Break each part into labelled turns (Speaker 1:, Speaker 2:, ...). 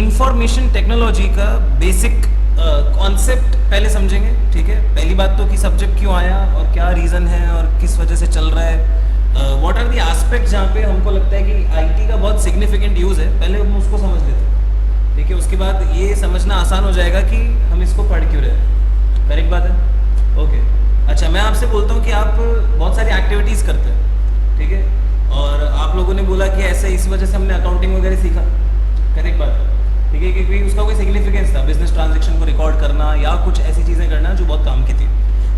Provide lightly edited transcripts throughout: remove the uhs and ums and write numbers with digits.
Speaker 1: Information technology का basic concept पहले समझेंगे, ठीक है। पहली बात तो कि सब्जेक्ट क्यों आया और क्या रीज़न है और किस वजह से चल रहा है, व्हाट आर द एस्पेक्ट जहाँ पे हमको लगता है कि आईटी का बहुत सिग्निफिकेंट यूज़ है, पहले हम उसको समझ लेते हैं, ठीक है। उसके बाद ये समझना आसान हो जाएगा कि हम इसको पढ़ क्यों रहे हैं। करेक्ट बात है, ओके। अच्छा, मैं आपसे बोलता हूँ कि आप बहुत सारी एक्टिविटीज़ करते हैं, ठीक है, और आप लोगों ने बोला कि ऐसे इस वजह से हमने अकाउंटिंग वगैरह सीखा। करेक्ट बात है, ठीक है, क्योंकि उसका कोई सिग्निफिकेंस था, बिजनेस ट्रांजैक्शन को रिकॉर्ड करना या कुछ ऐसी चीज़ें करना जो बहुत काम की थी।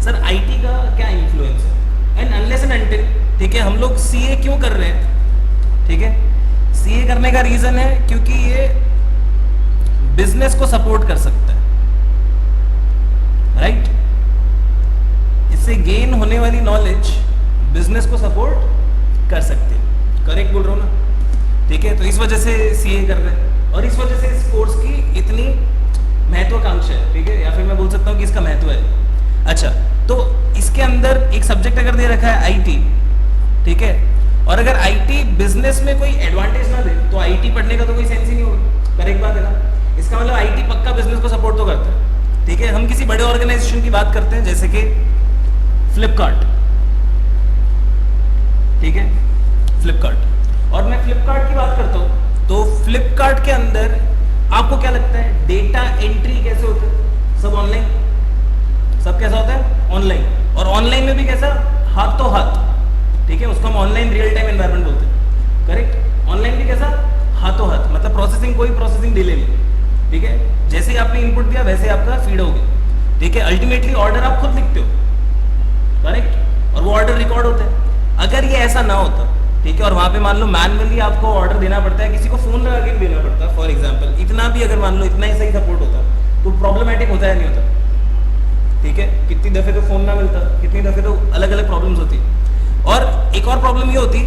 Speaker 1: सर आईटी का क्या इन्फ्लुएंस है? एंड अनलेस एंड अनटिल, ठीक है, हम लोग सीए क्यों कर रहे हैं, ठीक है। सीए करने का रीज़न है क्योंकि ये बिजनेस को सपोर्ट कर सकता है, राइट। इससे गेन होने वाली नॉलेज बिजनेस को सपोर्ट कर सकते हैं। करेक्ट बोल रहा हूँ ना, ठीक है। तो इस वजह से सीए कर रहे हैं और इस वजह से इस कोर्स की इतनी महत्वाकांक्षा है, ठीक है, या फिर मैं बोल सकता हूँ कि इसका महत्व है। अच्छा, तो इसके अंदर एक सब्जेक्ट अगर दे रखा है आईटी, ठीक है, और अगर आईटी बिजनेस में कोई एडवांटेज ना दे तो आईटी पढ़ने का तो कोई सेंस ही नहीं होगा। करेक्ट बात है ना। इसका मतलब आईटी पक्का बिजनेस को सपोर्ट तो करता है, ठीक है। हम किसी बड़े ऑर्गेनाइजेशन की बात करते हैं जैसे कि फ्लिपकार्ट, ठीक है, फ्लिपकार्ट, और मैं फ्लिपकार्ट की बात करता हूँ तो फ्लिपकार्ट के अंदर आपको क्या लगता है डेटा एंट्री कैसे होता है? सब ऑनलाइन, सब कैसा होता है? ऑनलाइन, और ऑनलाइन में भी कैसा? हाथों हाथ, ठीक है, उसको हम ऑनलाइन रियल टाइम एनवायरनमेंट बोलते हैं। करेक्ट, ऑनलाइन भी कैसा? हाथों हाथ, मतलब प्रोसेसिंग, कोई प्रोसेसिंग डिले नहीं, ठीक है। जैसे ही आपने इनपुट दिया वैसे आपका फीड हो गया, ठीक है। अल्टीमेटली ऑर्डर आप खुद लिखते हो, करेक्ट, और वो ऑर्डर रिकॉर्ड होता है। अगर ये ऐसा ना होता, ठीक है, और वहां पे मान लो मैनुअली आपको ऑर्डर देना पड़ता है, किसी को फोन लगा के देना पड़ता है फॉर एग्जांपल, इतना भी अगर मान लो इतना ही सही सपोर्ट होता तो प्रॉब्लमेटिक होता है नहीं होता, ठीक है। कितनी दफे तो फोन ना मिलता, कितनी दफे तो अलग अलग प्रॉब्लम्स होती। और एक और प्रॉब्लम ये होती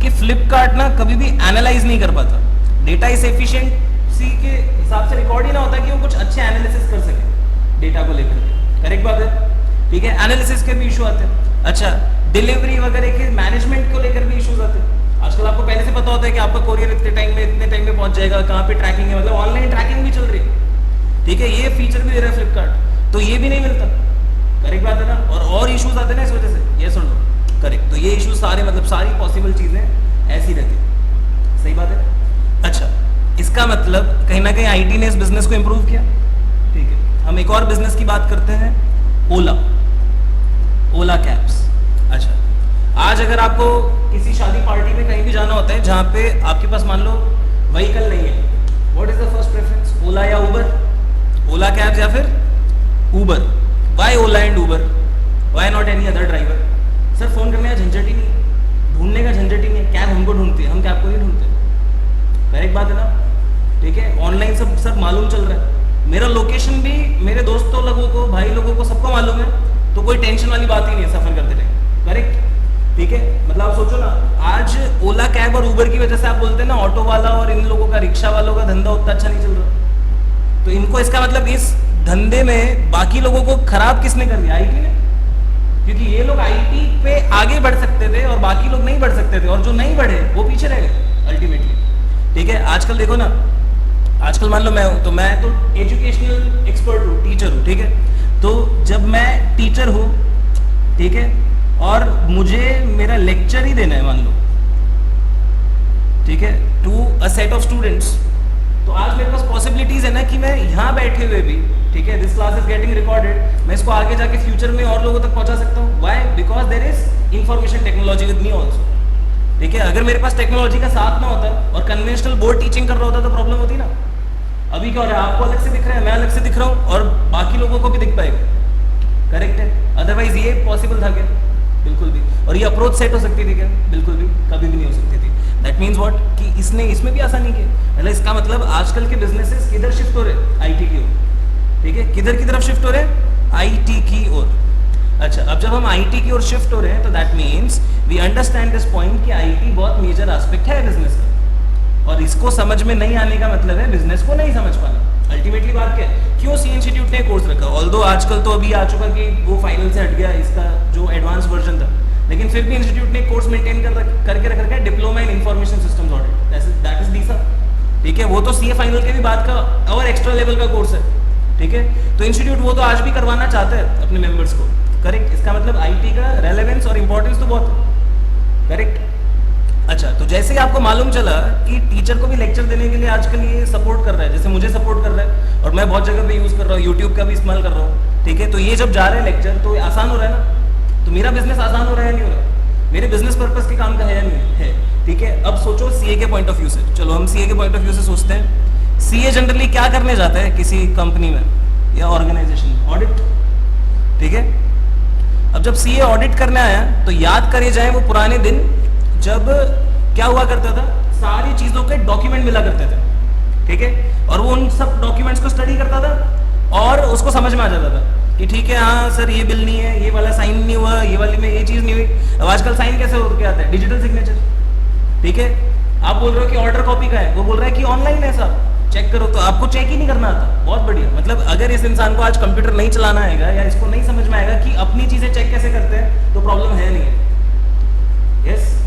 Speaker 1: कि फ्लिपकार्ट ना कभी भी एनालाइज नहीं कर पाता, डेटा इस एफिशिएंसी के हिसाब से रिकॉर्ड ही ना होता कि वो कुछ अच्छे एनालिसिस कर सके डेटा को लेकर के। करेक्ट बात है, ठीक है, एनालिसिस के भी इशू आते हैं। अच्छा, डिलीवरी वगैरह के मैनेजमेंट को लेकर भी इश्यूज आते हैं। आजकल आपको पहले से पता होता है कि आपका कोरियर इतने टाइम में पहुंच जाएगा, कहाँ पे ट्रैकिंग है, मतलब ऑनलाइन ट्रैकिंग भी चल रही है, ठीक है। ये फीचर भी दे रहा है फ्लिपकार्ट, तो ये भी नहीं मिलता। करेक्ट बात है ना। और इश्यूज आते हैं ना इस वजह से, ये सुन लो, करेक्ट। तो ये इश्यूज सारे, मतलब सारी पॉसिबल चीजें ऐसी रहती, सही बात है। अच्छा, इसका मतलब कहीं ना कहीं आईटी ने इस बिजनेस को इंप्रूव किया, ठीक है। हम एक और बिजनेस की बात करते हैं, ओला कैब्स। अच्छा, आज अगर आपको किसी शादी पार्टी में कहीं भी जाना होता है जहां पे आपके पास मान लो व्हीकल नहीं है, what is the first preference? Ola या उबर? ओला कैब्स या फिर Uber? Why Ola and Uber? Why not any other driver? Sir phone करने का झंझट ही नहीं है, ढूंढने का झंझट ही नहीं है, कैब हमको ढूंढती है, हम कैब को नहीं ढूंढते। करेक्ट बात है ना, ठीक है। ऑनलाइन सब मालूम चल रहा है, मेरा लोकेशन भी मेरे दोस्तों लोगों को, भाई लोगों को, सबको मालूम है, तो कोई टेंशन वाली बात ही नहीं है सफर करते टाइम। करेक्ट, ठीक है। मतलब आप सोचो ना, आज ओला कैब और उबर की वजह से आप बोलते हैं ना ऑटो वाला और इन लोगों का, रिक्शा वालों का धंधा उतना अच्छा नहीं चल रहा, तो इनको इसका मतलब इस धंधे में बाकी लोगों को खराब किसने कर दिया? आईटी ने, क्योंकि ये लोग आईटी पे आगे बढ़ सकते थे और बाकी लोग नहीं बढ़ सकते थे, और जो नहीं बढ़े वो पीछे रह गए अल्टीमेटली, ठीक है। आजकल देखो ना, आजकल मान लो मैं तो एजुकेशनल एक्सपर्ट हूँ, टीचर हूँ, ठीक है। तो जब मैं टीचर हूँ, ठीक है, और मुझे मेरा लेक्चर ही देना है मान लो, ठीक है, to a set of students, तो आज मेरे पास पॉसिबिलिटीज है ना कि मैं यहाँ बैठे हुए भी, ठीक है, this class is getting recorded, मैं इसको आगे जाके फ्यूचर में और लोगों तक पहुंचा सकता हूँ। Why? Because there is information technology with me also, ठीक है। अगर मेरे पास टेक्नोलॉजी का साथ ना होता और कन्वेंशनल बोर्ड टीचिंग कर रहा होता तो प्रॉब्लम होती ना। अभी क्या हो रहा है, आपको अलग से दिख रहा है, मैं अलग से दिख रहा हूँ, और बाकी लोगों को भी दिख पाएगा। करेक्ट है, अदरवाइज ये पॉसिबल था क्या? बिल्कुल भी। और ये अप्रोच सेट हो सकती थी क्या? बिल्कुल भी, कभी भी नहीं हो सकती थी। दैट मीन्स व्हाट, कि इसमें भी आसानी की, मतलब इसका मतलब आजकल के बिजनेसेस किधर शिफ्ट हो रहे? आईटी की ओर, ठीक है। किधर की तरफ शिफ्ट हो रहे हैं? आईटी की ओर। अच्छा, अब जब हम आईटी की ओर शिफ्ट हो रहे हैं तो that means we understand this point कि आईटी बहुत मेजर एस्पेक्ट है बिजनेस का, और इसको समझ में नहीं आने का मतलब है बिजनेस को नहीं समझ पाना। अल्टीमेटली बात क्या है, क्यों सी इंस्टीट्यूट ने कोर्स रखा? ऑल्दो आजकल तो अभी आ चुका कि वो फाइनल से हट गया इसका जो एडवांस वर्जन था, लेकिन फिर भी इंस्टीट्यूट ने कोर्स मेंटेन करके रख रखा है, diploma in information systems audit, that is DISA, ठीक है, वो तो सीए फाइनल के भी बाद का और एक्स्ट्रा लेवल का कोर्स है, ठीक है। तो इंस्टीट्यूट वो तो आज भी करवाना चाहते हैं अपने मेंबर्स को, करेक्ट। इसका मतलब आईटी का रेलेवेंस और इंपॉर्टेंस तो बहुत है, करेक्ट। अच्छा, तो जैसे ही आपको मालूम चला कि टीचर को भी लेक्चर देने के लिए आजकल ये सपोर्ट कर रहा है, जैसे मुझे सपोर्ट कर रहा है और मैं बहुत जगह पे यूज कर रहा हूँ, यूट्यूब का भी इस्तेमाल कर रहा हूँ, ठीक है। तो ये जब जा रहे हैं लेक्चर तो आसान हो रहा है ना, तो मेरा बिजनेस आसान हो रहा है नहीं हो रहा, मेरे बिजनेस पर्पज के काम का है या नहीं है, ठीक है। अब सोचो सीए के पॉइंट ऑफ व्यू से, चलो हम सीए के पॉइंट ऑफ व्यू से सोचते हैं। सीए जनरली क्या करने जाता है किसी कंपनी में या ऑर्गेनाइजेशन? ऑडिट, ठीक है। अब जब सीए ऑडिट करने आया तो याद करे जाए वो पुराने दिन जब क्या हुआ करता था, सारी चीजों के डॉक्यूमेंट मिला करते थे, ठीक है। और वो उन सब डॉक्यूमेंट्स को स्टडी करता था और उसको समझ में आ जाता था कि ठीक है, हाँ सर ये बिल नहीं है, ये वाला साइन नहीं हुआ, ये वाली में ये चीज नहीं हुई। अब आजकल साइन कैसे हो के आता है? डिजिटल सिग्नेचर, ठीक है। आप बोल रहे हो कि ऑर्डर कॉपी का है, वो बोल रहा है कि ऑनलाइन है साहब, चेक करो, तो आपको चेक ही नहीं करना आता। बहुत बढ़िया, मतलब अगर इस इंसान को आज कंप्यूटर नहीं चलाना आएगा या इसको नहीं समझ में आएगा कि अपनी चीजें चेक कैसे करते हैं, तो प्रॉब्लम है नहीं है। यस,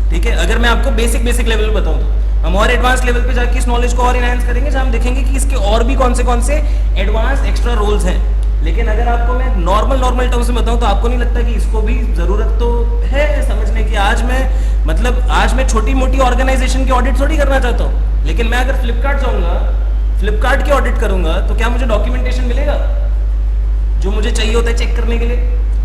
Speaker 1: ठीक है। अगर मैं आपको बेसिक लेवल पे बताऊं तो हम और एडवांस लेवल पे जाके इस नॉलेज को और इनहांस करेंगे, जहां हम देखेंगे कि इसके और भी कौन से एडवांस एक्स्ट्रा रोल्स हैं। लेकिन अगर आपको मैं नॉर्मल टर्म्स में बताऊं तो आपको नहीं लगता कि इसको भी जरूरत तो है समझने की? आज मैं छोटी मोटी ऑर्गेनाइजेशन की ऑडिट थोड़ी करना चाहता हूं, लेकिन मैं अगर फ्लिपकार्ट जाऊंगा, फ्लिपकार्ट की ऑडिट करूंगा, तो क्या मुझे डॉक्यूमेंटेशन मिलेगा जो मुझे चाहिए होता है चेक करने के लिए?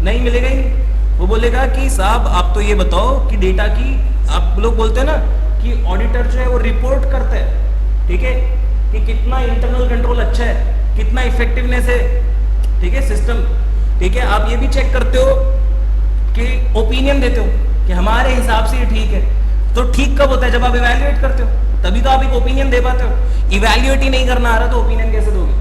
Speaker 1: नहीं मिलेगा ही नहीं। वो बोलेगा कि साहब आप तो ये बताओ कि डेटा की, आप लोग बोलते हैं ना कि ऑडिटर जो है वो रिपोर्ट करता है, ठीक है, कि कितना इंटरनल कंट्रोल अच्छा है, कितना इफेक्टिवनेस है, ठीक है, सिस्टम, ठीक है। आप ये भी चेक करते हो कि ओपिनियन देते हो कि हमारे हिसाब से ये ठीक है। तो ठीक कब होता है? जब आप इवैल्यूएट करते हो, तभी तो आप एक ओपिनियन दे पाते हो। इवैल्यूएट ही नहीं करना आ रहा तो ओपिनियन कैसे दोगे,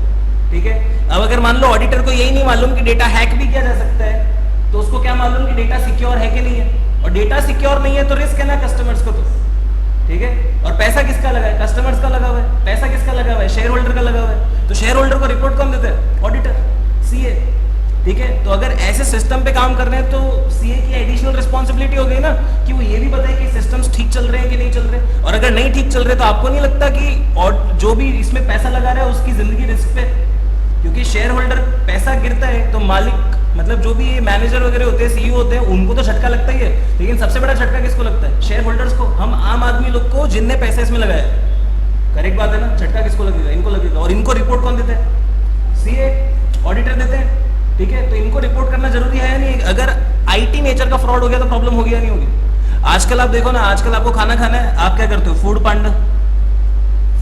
Speaker 1: ठीक है। अब अगर मान लो ऑडिटर को यही नहीं मालूम कि डेटा हैक भी किया जा सकता है, तो उसको क्या मालूम कि डेटा सिक्योर है कि नहीं है? और डेटा सिक्योर नहीं है तो रिस्क है ना कस्टमर्स को, तो ठीक है। और पैसा किसका लगा है? कस्टमर्स का लगा हुआ है। पैसा किसका लगा हुआ है? शेयर होल्डर का लगा हुआ है। तो शेयर होल्डर को रिपोर्ट कौन देता है? ऑडिटर, सीए, ठीक है। तो अगर ऐसे सिस्टम पे काम कर रहे हैं तो सीए की एडिशनल रिस्पॉन्सिबिलिटी हो गई ना कि वो ये भी बताए कि सिस्टम्स ठीक चल रहे हैं कि नहीं चल रहे। और अगर नहीं ठीक चल रहे तो आपको नहीं लगता कि और जो भी इसमें पैसा लगा रहा है उसकी जिंदगी रिस्क पे? क्योंकि शेयर होल्डर पैसा गिरता है तो मालिक, मतलब जो भी ये मैनेजर वगैरह होते हैं, सीईओ होते हैं, उनको तो झटका लगता ही है, लेकिन सबसे बड़ा झटका किसको लगता है? शेयर होल्डर्स को, हम आम आदमी लोग को, जिनने पैसा इसमें लगाया। करेक्ट बात है ना? झटका किसको लगेगा? इनको लगेगा। और इनको रिपोर्ट कौन देता है? सीए, ऑडिटर देते हैं, ठीक है। तो इनको रिपोर्ट करना जरूरी है या नहीं? अगर आईटी नेचर का फ्रॉड हो गया तो प्रॉब्लम होगी या नहीं होगी? आजकल आप देखो ना, आजकल आपको खाना खाना है, आप क्या करते हो?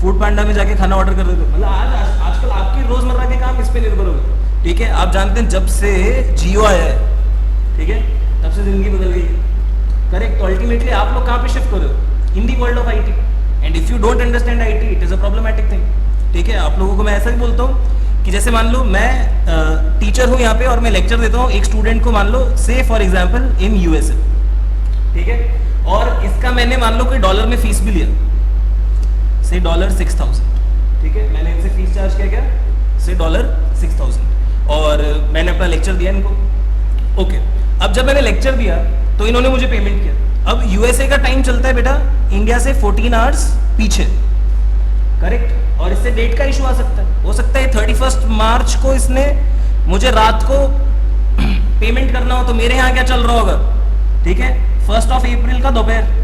Speaker 1: फूड पांडा में जाके खाना ऑर्डर कर देते हो। मतलब आजकल आपकी रोजमर्रा के काम इस पे निर्भर हो गए, ठीक है। आप जानते हैं जब से जियो आया है, ठीक है, तब से जिंदगी बदल गई है, करेक्ट। तो अल्टीमेटली आप लोग कहाँ पे शिफ्ट हो रहे हो? In the world of IT. And if you don't understand IT, it is a problematic thing, ठीक है। आप लोगों को मैं ऐसा ही बोलता हूँ कि जैसे मान लो मैं टीचर हूँ यहाँ पे और मैं लेक्चर देता हूँ एक स्टूडेंट को, मान लो से फॉर एग्जाम्पल इन यूएसए, ठीक है। और इसका मैंने मान लो कोई डॉलर में फीस भी लिया, से $6,000, ठीक है। मैंने इनसे फीस चार्ज किया, क्या से $6,000, और मैंने अपना लेक्चर दिया इनको, ओके। अब जब मैंने लेक्चर दिया तो इन्होंने मुझे पेमेंट किया। अब यूएसए का टाइम चलता है बेटा इंडिया से 14 आवर्स पीछे, करेक्ट। और इससे डेट का इशू आ सकता है, हो सकता है 31 मार्च को इसने मुझे रात को पेमेंट करना हो, तो मेरे यहाँ क्या चल रहा होगा, ठीक है, 1 अप्रैल का दोपहर।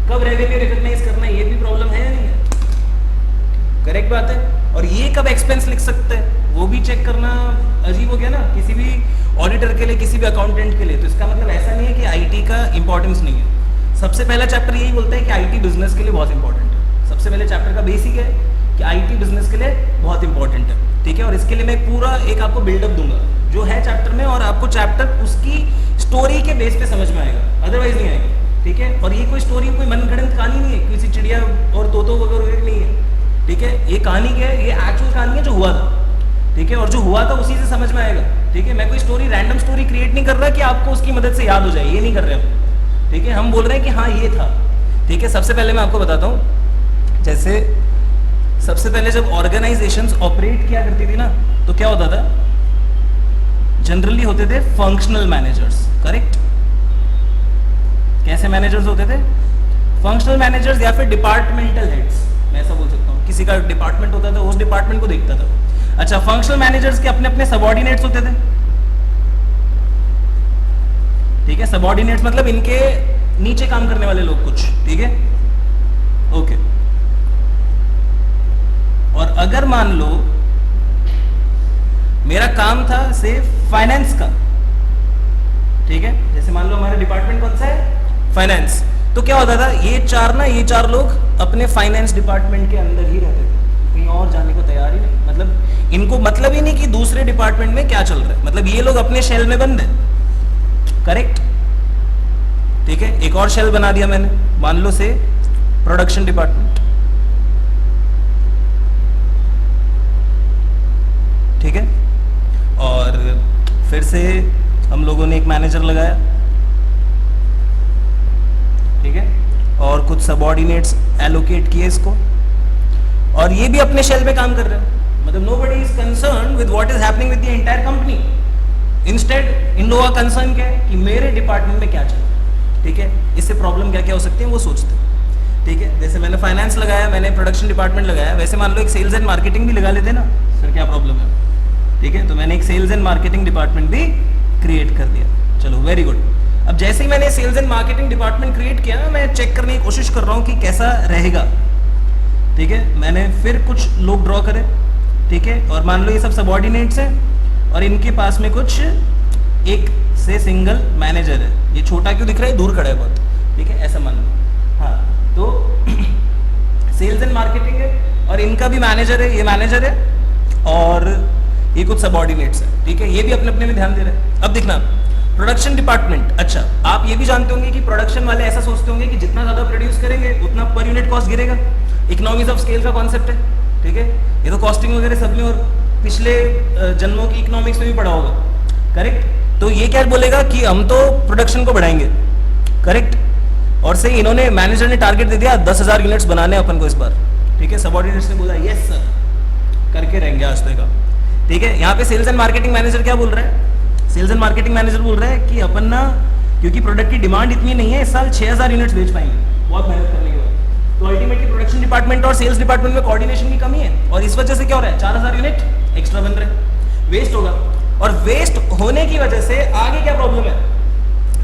Speaker 1: कब रेवेन्यू रिकॉग्नाइज करना है, ये भी प्रॉब्लम है या नहीं है? करेक्ट बात है। और ये कब एक्सपेंस लिख सकते हैं, वो भी चेक करना अजीब हो गया ना किसी भी ऑडिटर के लिए, किसी भी अकाउंटेंट के लिए। तो इसका मतलब ऐसा नहीं है कि आईटी का इंपॉर्टेंस नहीं है। सबसे पहला चैप्टर यही बोलता है कि आईटी बिजनेस के लिए बहुत इंपॉर्टेंट है। सबसे पहले चैप्टर का बेसिक है कि आईटी बिजनेस के लिए बहुत इंपॉर्टेंट है, ठीक है। और इसके लिए मैं पूरा एक आपको बिल्डअप दूंगा जो है चैप्टर में, और आपको चैप्टर उसकी स्टोरी के बेस पे समझ में आएगा, अदरवाइज नहीं आएगा, ठीक है। और ये कोई स्टोरी, कोई मनगढ़ंत कहानी नहीं है, किसी चिड़िया और तोतों वगैरह नहीं है, ठीक है। ये कहानी क्या है? ये एक्चुअल कहानी है जो हुआ था, ठीक है। और जो हुआ था उसी से समझ में आएगा, ठीक है। मैं कोई स्टोरी, रैंडम स्टोरी क्रिएट नहीं कर रहा कि आपको उसकी मदद से याद हो जाए, ये नहीं कर रहे हम, ठीक है। हम बोल रहे हैं कि हाँ ये था, ठीक है। सबसे पहले मैं आपको बताता हूँ, जैसे सबसे पहले जब ऑर्गेनाइजेशंस ऑपरेट किया करती थी ना, तो क्या होता था? जनरली होते थे फंक्शनल मैनेजर्स, करेक्ट। कैसे मैनेजर्स होते थे? फंक्शनल मैनेजर्स या फिर डिपार्टमेंटल हेड्स, मैं ऐसा बोल सकता हूँ। किसी का डिपार्टमेंट होता था, उस डिपार्टमेंट को देखता था। अच्छा, फंक्शनल मैनेजर्स के अपने अपने सबऑर्डिनेट्स होते थे, ठीक है। सबऑर्डिनेट्स मतलब इनके नीचे काम करने वाले लोग कुछ, ठीक है, ओके। और अगर मान लो मेरा काम था से फाइनेंस का, ठीक है, जैसे मान लो हमारा डिपार्टमेंट कौन सा है, फाइनेंस, तो क्या होता था, ये चार लोग अपने फाइनेंस डिपार्टमेंट के अंदर ही रहते थे, कहीं और जाने को तैयार ही नहीं। मतलब इनको मतलब ही नहीं कि दूसरे डिपार्टमेंट में क्या चल रहा है, मतलब ये लोग अपने शेल में बंद है, करेक्ट, ठीक है। एक और शेल बना दिया मैंने, मान लो से प्रोडक्शन डिपार्टमेंट, ठीक है। और फिर से हम लोगों ने एक मैनेजर लगाया, ठीक है, और कुछ सबऑर्डिनेट्स एलोकेट किए इसको, और ये भी अपने शेल में काम कर रहे हैं। मतलब nobody is concern with what is happening with the entire company. Instead इन लोगों का कंसर्न क्या है कि मेरे डिपार्टमेंट में क्या चल रहा है, ठीक है, इससे प्रॉब्लम क्या क्या हो सकती है वो सोचते हैं, ठीक है। जैसे मैंने फाइनेंस लगाया, मैंने प्रोडक्शन डिपार्टमेंट लगाया, वैसे मान लो एक सेल्स एंड मार्केटिंग भी लगा लेते ना, सर क्या प्रॉब्लम है, ठीक है। तो मैंने एक सेल्स एंड मार्केटिंग डिपार्टमेंट भी क्रिएट कर दिया, चलो वेरी गुड। अब जैसे ही मैंने sales and marketing department create किया, मैं चेक करने की कोशिश कर रहा हूँ कि कैसा रहेगा, ठीक है। मैंने फिर कुछ लोग ड्रॉ करे, ठीक है, और मान लो ये सब सबऑर्डिनेट्स हैं और इनके पास में कुछ एक से सिंगल मैनेजर है। ये छोटा क्यों दिख रहा है, दूर खड़ा है बहुत, ठीक है, ऐसा मान लो। हाँ, तो सेल्स एंड मार्केटिंग है और इनका भी मैनेजर है, ये मैनेजर है और ये कुछ सबऑर्डिनेट्स है, ठीक है। ये भी अपने अपने में ध्यान दे रहे हैं। अब देखना प्रोडक्शन डिपार्टमेंट, अच्छा आप ये भी जानते होंगे कि प्रोडक्शन वाले ऐसा सोचते होंगे कि जितना ज्यादा प्रोड्यूस करेंगे उतना पर यूनिट कॉस्ट गिरेगा। इकोनॉमीज ऑफ स्केल का कॉन्सेप्ट है, ठीक है। ये तो कॉस्टिंग वगैरह सब में और पिछले जन्मों की इकोनॉमिक्स में भी पढ़ा होगा, करेक्ट। तो ये क्या बोलेगा कि हम तो प्रोडक्शन को बढ़ाएंगे, करेक्ट। और से इन्होंने मैनेजर ने टारगेट दे दिया 10,000 यूनिट्स बनाने अपन को इस बार, ठीक है। सबऑर्डिनेट्स ने बोला यस सर, करके रहेंगे आज तक, ठीक है। यहाँ पे सेल्स एंड मार्केटिंग मैनेजर क्या बोल रहा है, सेल्स एंड मार्केटिंग मैनेजर बोल रहा है कि अपन ना, क्योंकि प्रोडक्ट की डिमांड इतनी नहीं है, इस साल 6,000 यूनिट्स बेच पाएंगे बहुत मेहनत करने के बाद। तो अल्टीमेटली प्रोडक्शन डिपार्टमेंट और सेल्स डिपार्टमेंट में कोऑर्डिनेशन की कमी है और इस वजह से क्या हो रहा है, 4,000 यूनिट एक्स्ट्रा बन रहे हैं, वेस्ट होगा। और वेस्ट होने की वजह से आगे क्या प्रॉब्लम है,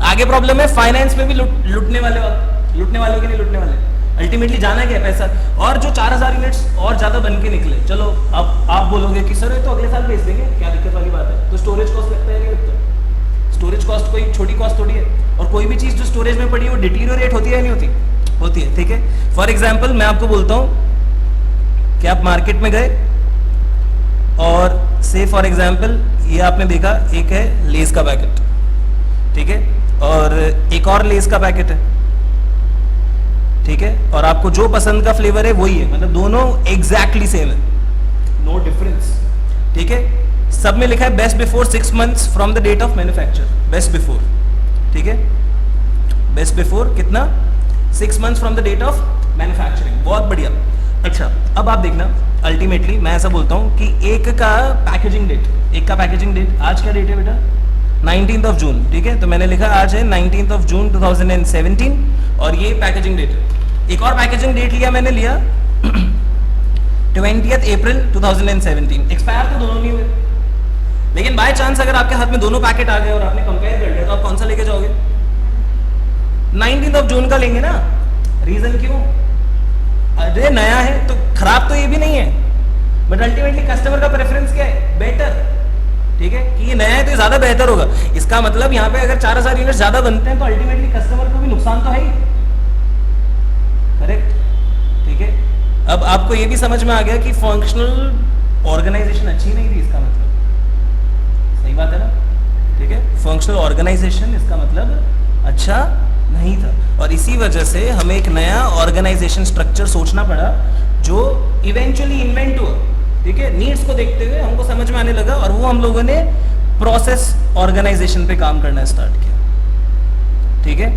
Speaker 1: आगे प्रॉब्लम है फाइनेंस में भी लुटने वालों के नहीं लुटने वाले, अल्टीमेटली जाना क्या है, पैसा। और जो 4,000 यूनिट्स और ज्यादा बन के निकले, चलो अब आप बोलोगे कि सर ये तो अगले साल बेच देंगे, क्या दिक्कत वाली बात है। तो स्टोरेज कॉस्ट लगता है नहीं लगता, स्टोरेज कॉस्ट कोई छोटी कॉस्ट थोड़ी है। और कोई भी चीज जो स्टोरेज में पड़ी है वो डिटीरियोरेट होती है या नहीं होती, होती है, ठीक है। फॉर एग्जाम्पल मैं आपको बोलता हूं कि आप मार्केट में गए और से फॉर एग्जाम्पल ये आपने देखा एक है लेस का पैकेट, ठीक है, और एक और लेस का पैकेट है, ठीक है, और आपको जो पसंद का फ्लेवर है वही है, मतलब दोनों एग्जैक्टली सेम है, नो डिफरेंस, ठीक है। सब में लिखा है best before 6 months from the date of manufacture, best before, ठीक है, बेस्ट बिफोर कितना, 6 months from the date of manufacturing, बहुत बढ़िया। अच्छा अब आप देखना, अल्टीमेटली मैं ऐसा बोलता हूं कि एक का पैकेजिंग डेट, आज क्या डेट है बेटा, 19th of June, ठीक है। तो मैंने लिखा आज है 19th of June 2017 और ये पैकेजिंग डेट है। एक और पैकेजिंग डेट लिया 20th April 2017, एक्सपायर तो दोनों नहीं हुए, लेकिन बाय चांस अगर आपके हाथ में दोनों पैकेट आ गए और आपने कंपेयर कर लिया तो आप कौन सा लेके जाओगे, 19th of June का लेंगे ना। रीजन क्यों, अरे नया है तो खराब तो ये भी नहीं है, बट अल्टीमेटली कस्टमर का प्रेफरेंस क्या है, बेटर, ठीक है, कि ये नया है तो ज्यादा बेहतर होगा। इसका मतलब यहाँ पे अगर 4,000 यूनिट ज्यादा बनते हैं तो अल्टीमेटली कस्टमर को भी नुकसान तो है ही, करेक्ट, ठीक है। अब आपको ये भी समझ में आ गया कि फंक्शनल ऑर्गेनाइजेशन अच्छी नहीं थी, इसका मतलब सही बात है ना, ठीक है। फंक्शनल ऑर्गेनाइजेशन इसका मतलब अच्छा नहीं था और इसी वजह से हमें एक नया ऑर्गेनाइजेशन स्ट्रक्चर सोचना पड़ा जो इवेंचुअली इन्वेंट हुआ, ठीक है। नीड्स को देखते हुए हमको समझ में आने लगा और वो हम लोगों ने प्रोसेस ऑर्गेनाइजेशन पे काम करना स्टार्ट किया, ठीक है।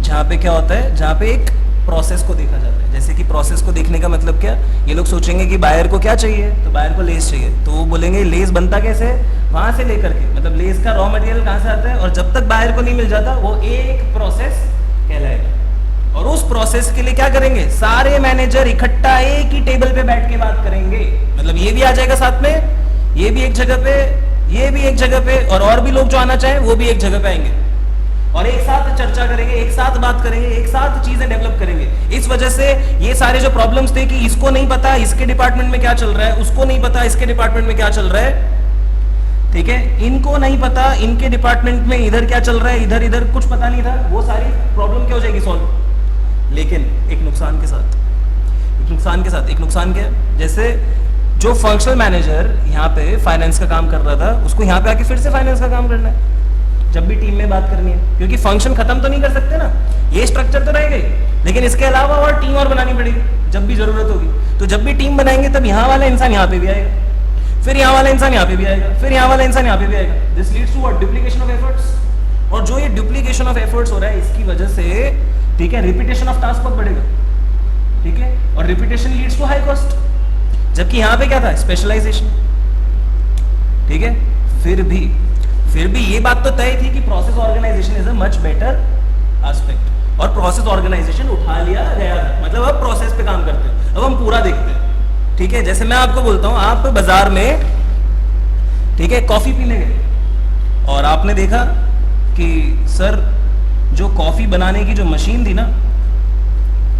Speaker 1: जहाँ पे क्या होता है, जहाँ पे एक प्रोसेस को देखा जाता है, जैसे कि प्रोसेस को देखने का मतलब क्या, ये लोग सोचेंगे कि बायर को क्या चाहिए, तो बायर को लेस चाहिए, तो वो बोलेंगे लेस बनता कैसे है, वहां से लेकर के, मतलब लेस का रॉ मटेरियल कहाँ से आता है, और जब तक बायर को नहीं मिल जाता वो एक प्रोसेस कहलाएगा। और उस प्रोसेस के लिए क्या करेंगे, सारे मैनेजर इकट्ठा एक ही टेबल पे बैठ के बात करेंगे। मतलब ये भी आ जाएगा साथ में, ये भी एक जगह पे, ये भी एक जगह पे, और भी लोग जो आना चाहे वो भी एक जगह पे आएंगे और एक साथ चर्चा करेंगे, एक साथ बात करेंगे, एक साथ चीजें डेवलप करेंगे। इस वजह से ये सारे जो प्रॉब्लम्स थे कि इसको नहीं पता इसके डिपार्टमेंट में क्या चल रहा है, उसको नहीं पता इसके डिपार्टमेंट में क्या चल रहा है, ठीक है, इनको नहीं पता इनके डिपार्टमेंट में इधर क्या चल रहा है, इधर इधर कुछ पता नहीं था, वो सारी प्रॉब्लम क्या हो जाएगी सॉल्व। लेकिन एक नुकसान के साथ, एक नुकसान क्या है, जैसे जो फंक्शनल मैनेजर यहाँ पे फाइनेंस का काम कर रहा था, उसको यहाँ पे आके फिर से फाइनेंस का काम करना है जब भी टीम में बात करनी है, क्योंकि फंक्शन खत्म तो नहीं कर सकते ना, ये स्ट्रक्चर तो रह गई, लेकिन इसके अलावा और टीम और बनानी पड़ेगी जब भी जरूरत होगी। तो जब भी टीम बनाएंगे तब यहाँ वाला इंसान यहाँ पे भी आएगा, फिर यहाँ वाला इंसान यहाँ पे भी आएगा, फिर यहाँ वाला इंसान यहाँ पे भी आएगा। This leads to what, duplication of efforts. और जो ये डुप्लीकेशन ऑफ एफर्ट्स हो रहा है इसकी वजह से, ठीक है, रिपीटेशन ऑफ टास्क बहुत बढ़ेगा, ठीक है, और repetition leads to high cost. जबकि यहाँ पे क्या था, स्पेशलाइजेशन, ठीक है। फिर भी ये बात तो तय थी कि process organisation is a much better aspect, और प्रोसेस ऑर्गेनाइजेशन उठा लिया गया था। मतलब अब प्रोसेस पे काम करते हैं, अब हम पूरा देखते हैं, ठीक है। जैसे मैं आपको बोलता हूं, आप बाजार में, ठीक है, कॉफी पीने गए और आपने देखा कि सर जो कॉफी बनाने की जो मशीन थी ना,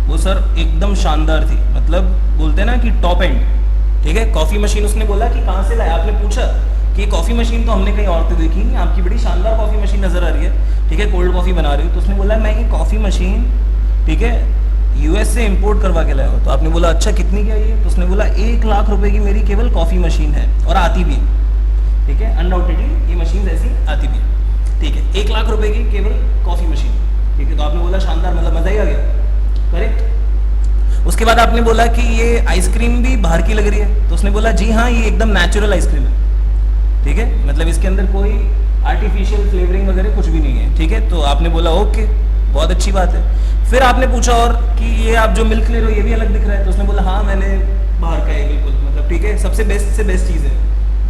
Speaker 1: वो सर एकदम शानदार थी, मतलब बोलते हैं ना कि टॉप एंड, ठीक है। कॉफी मशीन उसने बोला कि कहां से लाया, आपने पूछा कि कॉफी मशीन तो हमने कहीं और तो देखी नहीं, आपकी बड़ी शानदार कॉफी मशीन नजर आ रही है, ठीक है, कोल्ड कॉफी बना रही हो। तो उसने बोला मैं ये कॉफी मशीन, ठीक है, यूएस से इंपोर्ट करवा के लाया हो। तो आपने बोला अच्छा कितनी की आई है, तो उसने बोला 1 लाख रुपए की मेरी केवल कॉफी मशीन है, और आती भी है, ठीक है, अनडाउटेडली ये मशीन ऐसी आती भी है, ठीक है, 1 लाख रुपए की केवल कॉफी मशीन, ठीक है। तो आपने बोला शानदार, मतलब मजा ही आ गया, करेक्ट। उसके बाद आपने बोला कि ये आइसक्रीम भी बाहर की लग रही है, तो उसने बोला जी हाँ ये एकदम नेचुरल आइसक्रीम है, ठीक है, मतलब इसके अंदर कोई आर्टिफिशियल फ्लेवरिंग वगैरह कुछ भी नहीं है, ठीक है। तो आपने बोला ओके, बहुत अच्छी बात है। फिर आपने पूछा और कि ये आप जो मिल्क ले रहे हो ये भी अलग दिख रहा है, तो उसने बोला हाँ मैंने बाहर का है बिल्कुल, मतलब ठीक है, सबसे बेस्ट से बेस्ट चीज़ है,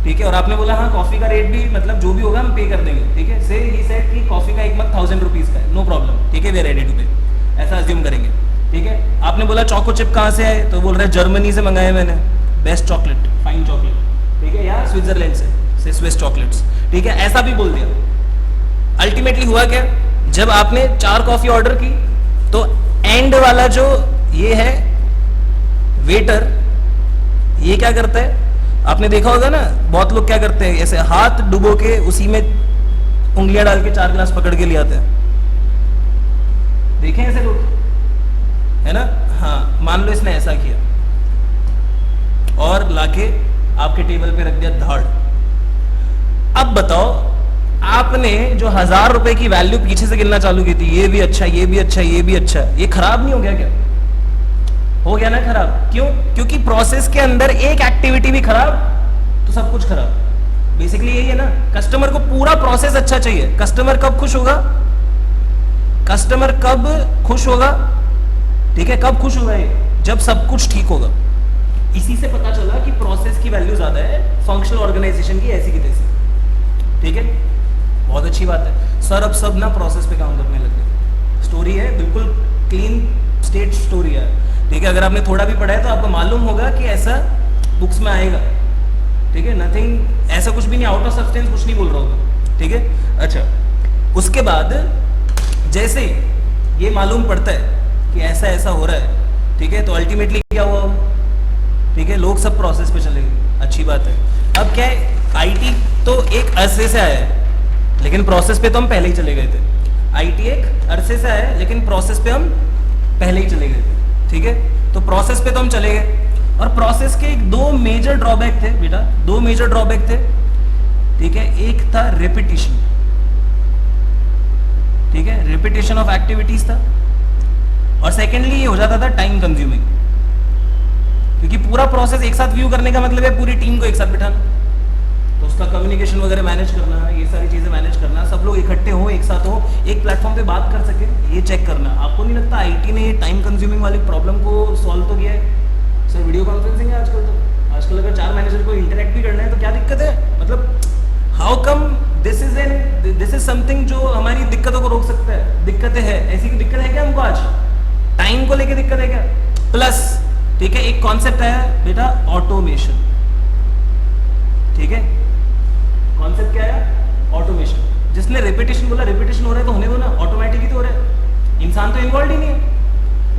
Speaker 1: ठीक है। और आपने बोला हाँ कॉफी का रेट भी मतलब जो भी होगा हम पे कर देंगे, ठीक है। से ही सेड कि कॉफी का एक मग 1000 रुपीज़ का है, नो प्रॉब्लम, ठीक है, वी आर रेडी टू पे, ऐसा अज्यूम करेंगे, ठीक है। आपने बोला चोको चिप कहाँ से आए, तो बोल रहे जर्मनी से मंगाए मैंने, बेस्ट चॉकलेट, फाइन चॉकलेट, ठीक है, या स्विट्जरलैंड से स्विस चॉकलेट्स, ठीक है, ऐसा भी बोल दिया। अल्टीमेटली हुआ क्या, जब आपने 4 कॉफी ऑर्डर की तो एंड वाला जो ये है वेटर, ये क्या करता है, आपने देखा होगा ना, बहुत लोग क्या करते हैं, ऐसे हाथ डुबो के उसी में उंगलियां डाल के 4 गिलास पकड़ के ले आते हैं, देखे ऐसे लोग, है ना। हाँ, मान लो इसने ऐसा किया और लाके आपके टेबल पे रख दिया धाड़। अब बताओ, आपने जो 1000 रुपए की वैल्यू पीछे से गिनना चालू की थी, ये भी अच्छा, ये भी अच्छा, ये भी अच्छा, ये खराब नहीं हो गया क्या? हो गया ना खराब। क्यों? क्योंकि प्रोसेस के अंदर एक एक्टिविटी भी खराब तो सब कुछ खराब। बेसिकली यही है ना, कस्टमर को पूरा प्रोसेस अच्छा चाहिए। कस्टमर कब खुश होगा? कस्टमर कब खुश होगा? ठीक है, कब खुश होगा ये? जब सब कुछ ठीक होगा। इसी से पता चला कि प्रोसेस की वैल्यू ज्यादा है फंक्शनल ऑर्गेनाइजेशन की, ऐसी की तैसी। ठीक है, बहुत अच्छी बात है सर। अब सब ना प्रोसेस पे काम करने लग गए। स्टोरी है, बिल्कुल क्लीन स्टेट स्टोरी है। ठीक है, अगर आपने थोड़ा भी पढ़ा है तो आपको मालूम होगा कि ऐसा बुक्स में आएगा। ठीक है, नथिंग ऐसा कुछ भी नहीं, आउट ऑफ सब्सटेंस कुछ नहीं बोल रहा होगा। ठीक है, अच्छा, उसके बाद जैसे ये मालूम पड़ता है कि ऐसा ऐसा हो रहा है, ठीक है, तो अल्टीमेटली क्या हुआ? ठीक है, लोग सब प्रोसेस पे चले गए। अच्छी बात है। अब क्या है, आईटी तो एक अरसे से आया है, लेकिन प्रोसेस पे तो हम पहले ही चले गए थे। आईटी एक अरसे से आया है, लेकिन प्रोसेस पे हम पहले ही चले गए थे। ठीक है, तो प्रोसेस पे तो हम चले गए, और प्रोसेस के एक 2 मेजर ड्रॉबैक थे बेटा, 2 मेजर ड्रॉबैक थे। ठीक है, एक था रेपिटेशन। ठीक है, रेपिटेशन ऑफ एक्टिविटीज था, और सेकेंडली ये हो जाता था टाइम कंज्यूमिंग, क्योंकि पूरा प्रोसेस एक साथ व्यू करने का मतलब है पूरी टीम को एक साथ बिठाना, तो उसका कम्युनिकेशन वगैरह मैनेज करना, ये सारी चीजें मैनेज करना, सब लोग इकट्ठे हो, एक साथ हो, एक प्लेटफॉर्म पे बात कर सके, ये चेक करना। आपको नहीं लगता आईटी ने टाइम कंज्यूमिंग वाली प्रॉब्लम को सॉल्व तो किया है? सर वीडियो कॉन्फ्रेंसिंग है आजकल, तो आजकल अगर 4 मैनेजर को इंटरेक्ट भी करना है तो क्या दिक्कत है? मतलब how come this is something जो हमारी दिक्कतों को रोक सकता है। दिक्कतें है, ऐसी दिक्कत है क्या हमको आज? टाइम दिक्कत है क्या? प्लस ठीक है एक कॉन्सेप्ट आया बेटा ऑटोमेशन, ठीक है कॉन्सेप्ट क्या आया? ऑटोमेशन। जिसने रिपीटेशन बोला रिपीटेशन हो रहा है तो होने दो ना, ऑटोमेटिक ही तो हो रहा है, इंसान तो इन्वॉल्व ही नहीं है।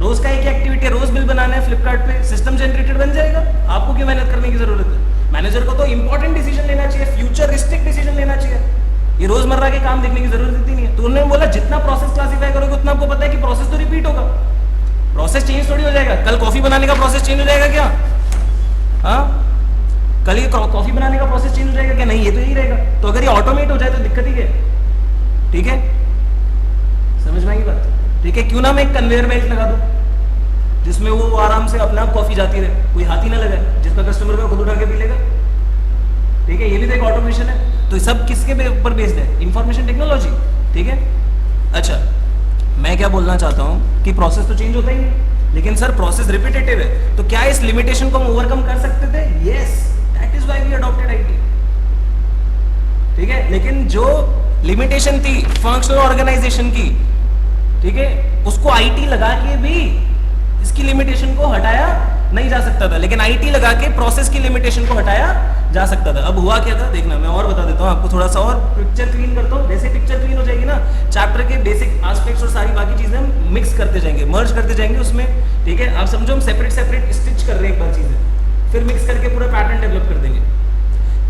Speaker 1: रोज का एक एक्टिविटी है, रोज बिल बनाना है फ्लिपकार्ट पे, सिस्टम जनरेटेड बन जाएगा, आपको क्यों मेहनत करने की जरूरत है? मैनेजर को तो इंपॉर्टेंट डिसीजन लेना चाहिए, फ्यूचरिस्टिक डिसीजन लेना चाहिए, ये रोजमर्रा के काम देखने की जरूरत ही नहीं है। तो उन्होंने बोला जितना प्रोसेस क्लासिफाई करोगे उतना आपको पता है कि प्रोसेस तो रिपीट होगा, प्रोसेस चेंज थोड़ी हो जाएगा। कल कॉफी बनाने का प्रोसेस चेंज हो जाएगा क्या? हाँ कल ये कॉफी बनाने का प्रोसेस चेंज हो जाएगा क्या? नहीं, ये तो यही रहेगा। तो अगर ये ऑटोमेट हो जाए तो दिक्कत ही क्या है? ठीक है समझ में आई बात? ठीक है क्यों ना मैं एक कन्वेयर बेल्ट लगा दूं जिसमें वो आराम से अपने आप कॉफी जाती रहे, कोई हाथ ही ना लगाए, जिसका कस्टमर को खुद उठा के पी लेगा। ठीक है ये भी तो एक ऑटोमेशन है। तो सब किसके ऊपर बेस्ड है? Information technology. ठीक है अच्छा मैं क्या बोलना चाहता हूं कि प्रोसेस तो चेंज होता ही नहीं, लेकिन सर प्रोसेस रिपीटेटिव है, तो क्या इस लिमिटेशन को हम ओवरकम कर सकते थे? Yes that is why we adopted IT. ठीक है लेकिन जो लिमिटेशन थी फंक्शनल ऑर्गेनाइजेशन की, ठीक है उसको आईटी लगा के भी इसकी लिमिटेशन को हटाया नहीं जा सकता था, लेकिन आईटी लगा के प्रोसेस की लिमिटेशन को हटाया जा सकता था। अब हुआ क्या था देखना, मैं और बता देता हूं आपको, थोड़ा सा और पिक्चर क्लीन करता हूं। जैसे पिक्चर क्लीन हो जाएगी ना, चैप्टर के बेसिक एस्पेक्ट्स और सारी बाकी चीजें हम मिक्स करते जाएंगे, मर्ज करते जाएंगे उसमें। ठीक है आप समझो हम सेपरेट सेपरेट स्टिच कर रहे हैं एक बार चीजें, फिर मिक्स करके पूरा पैटर्न डेवलप कर देंगे।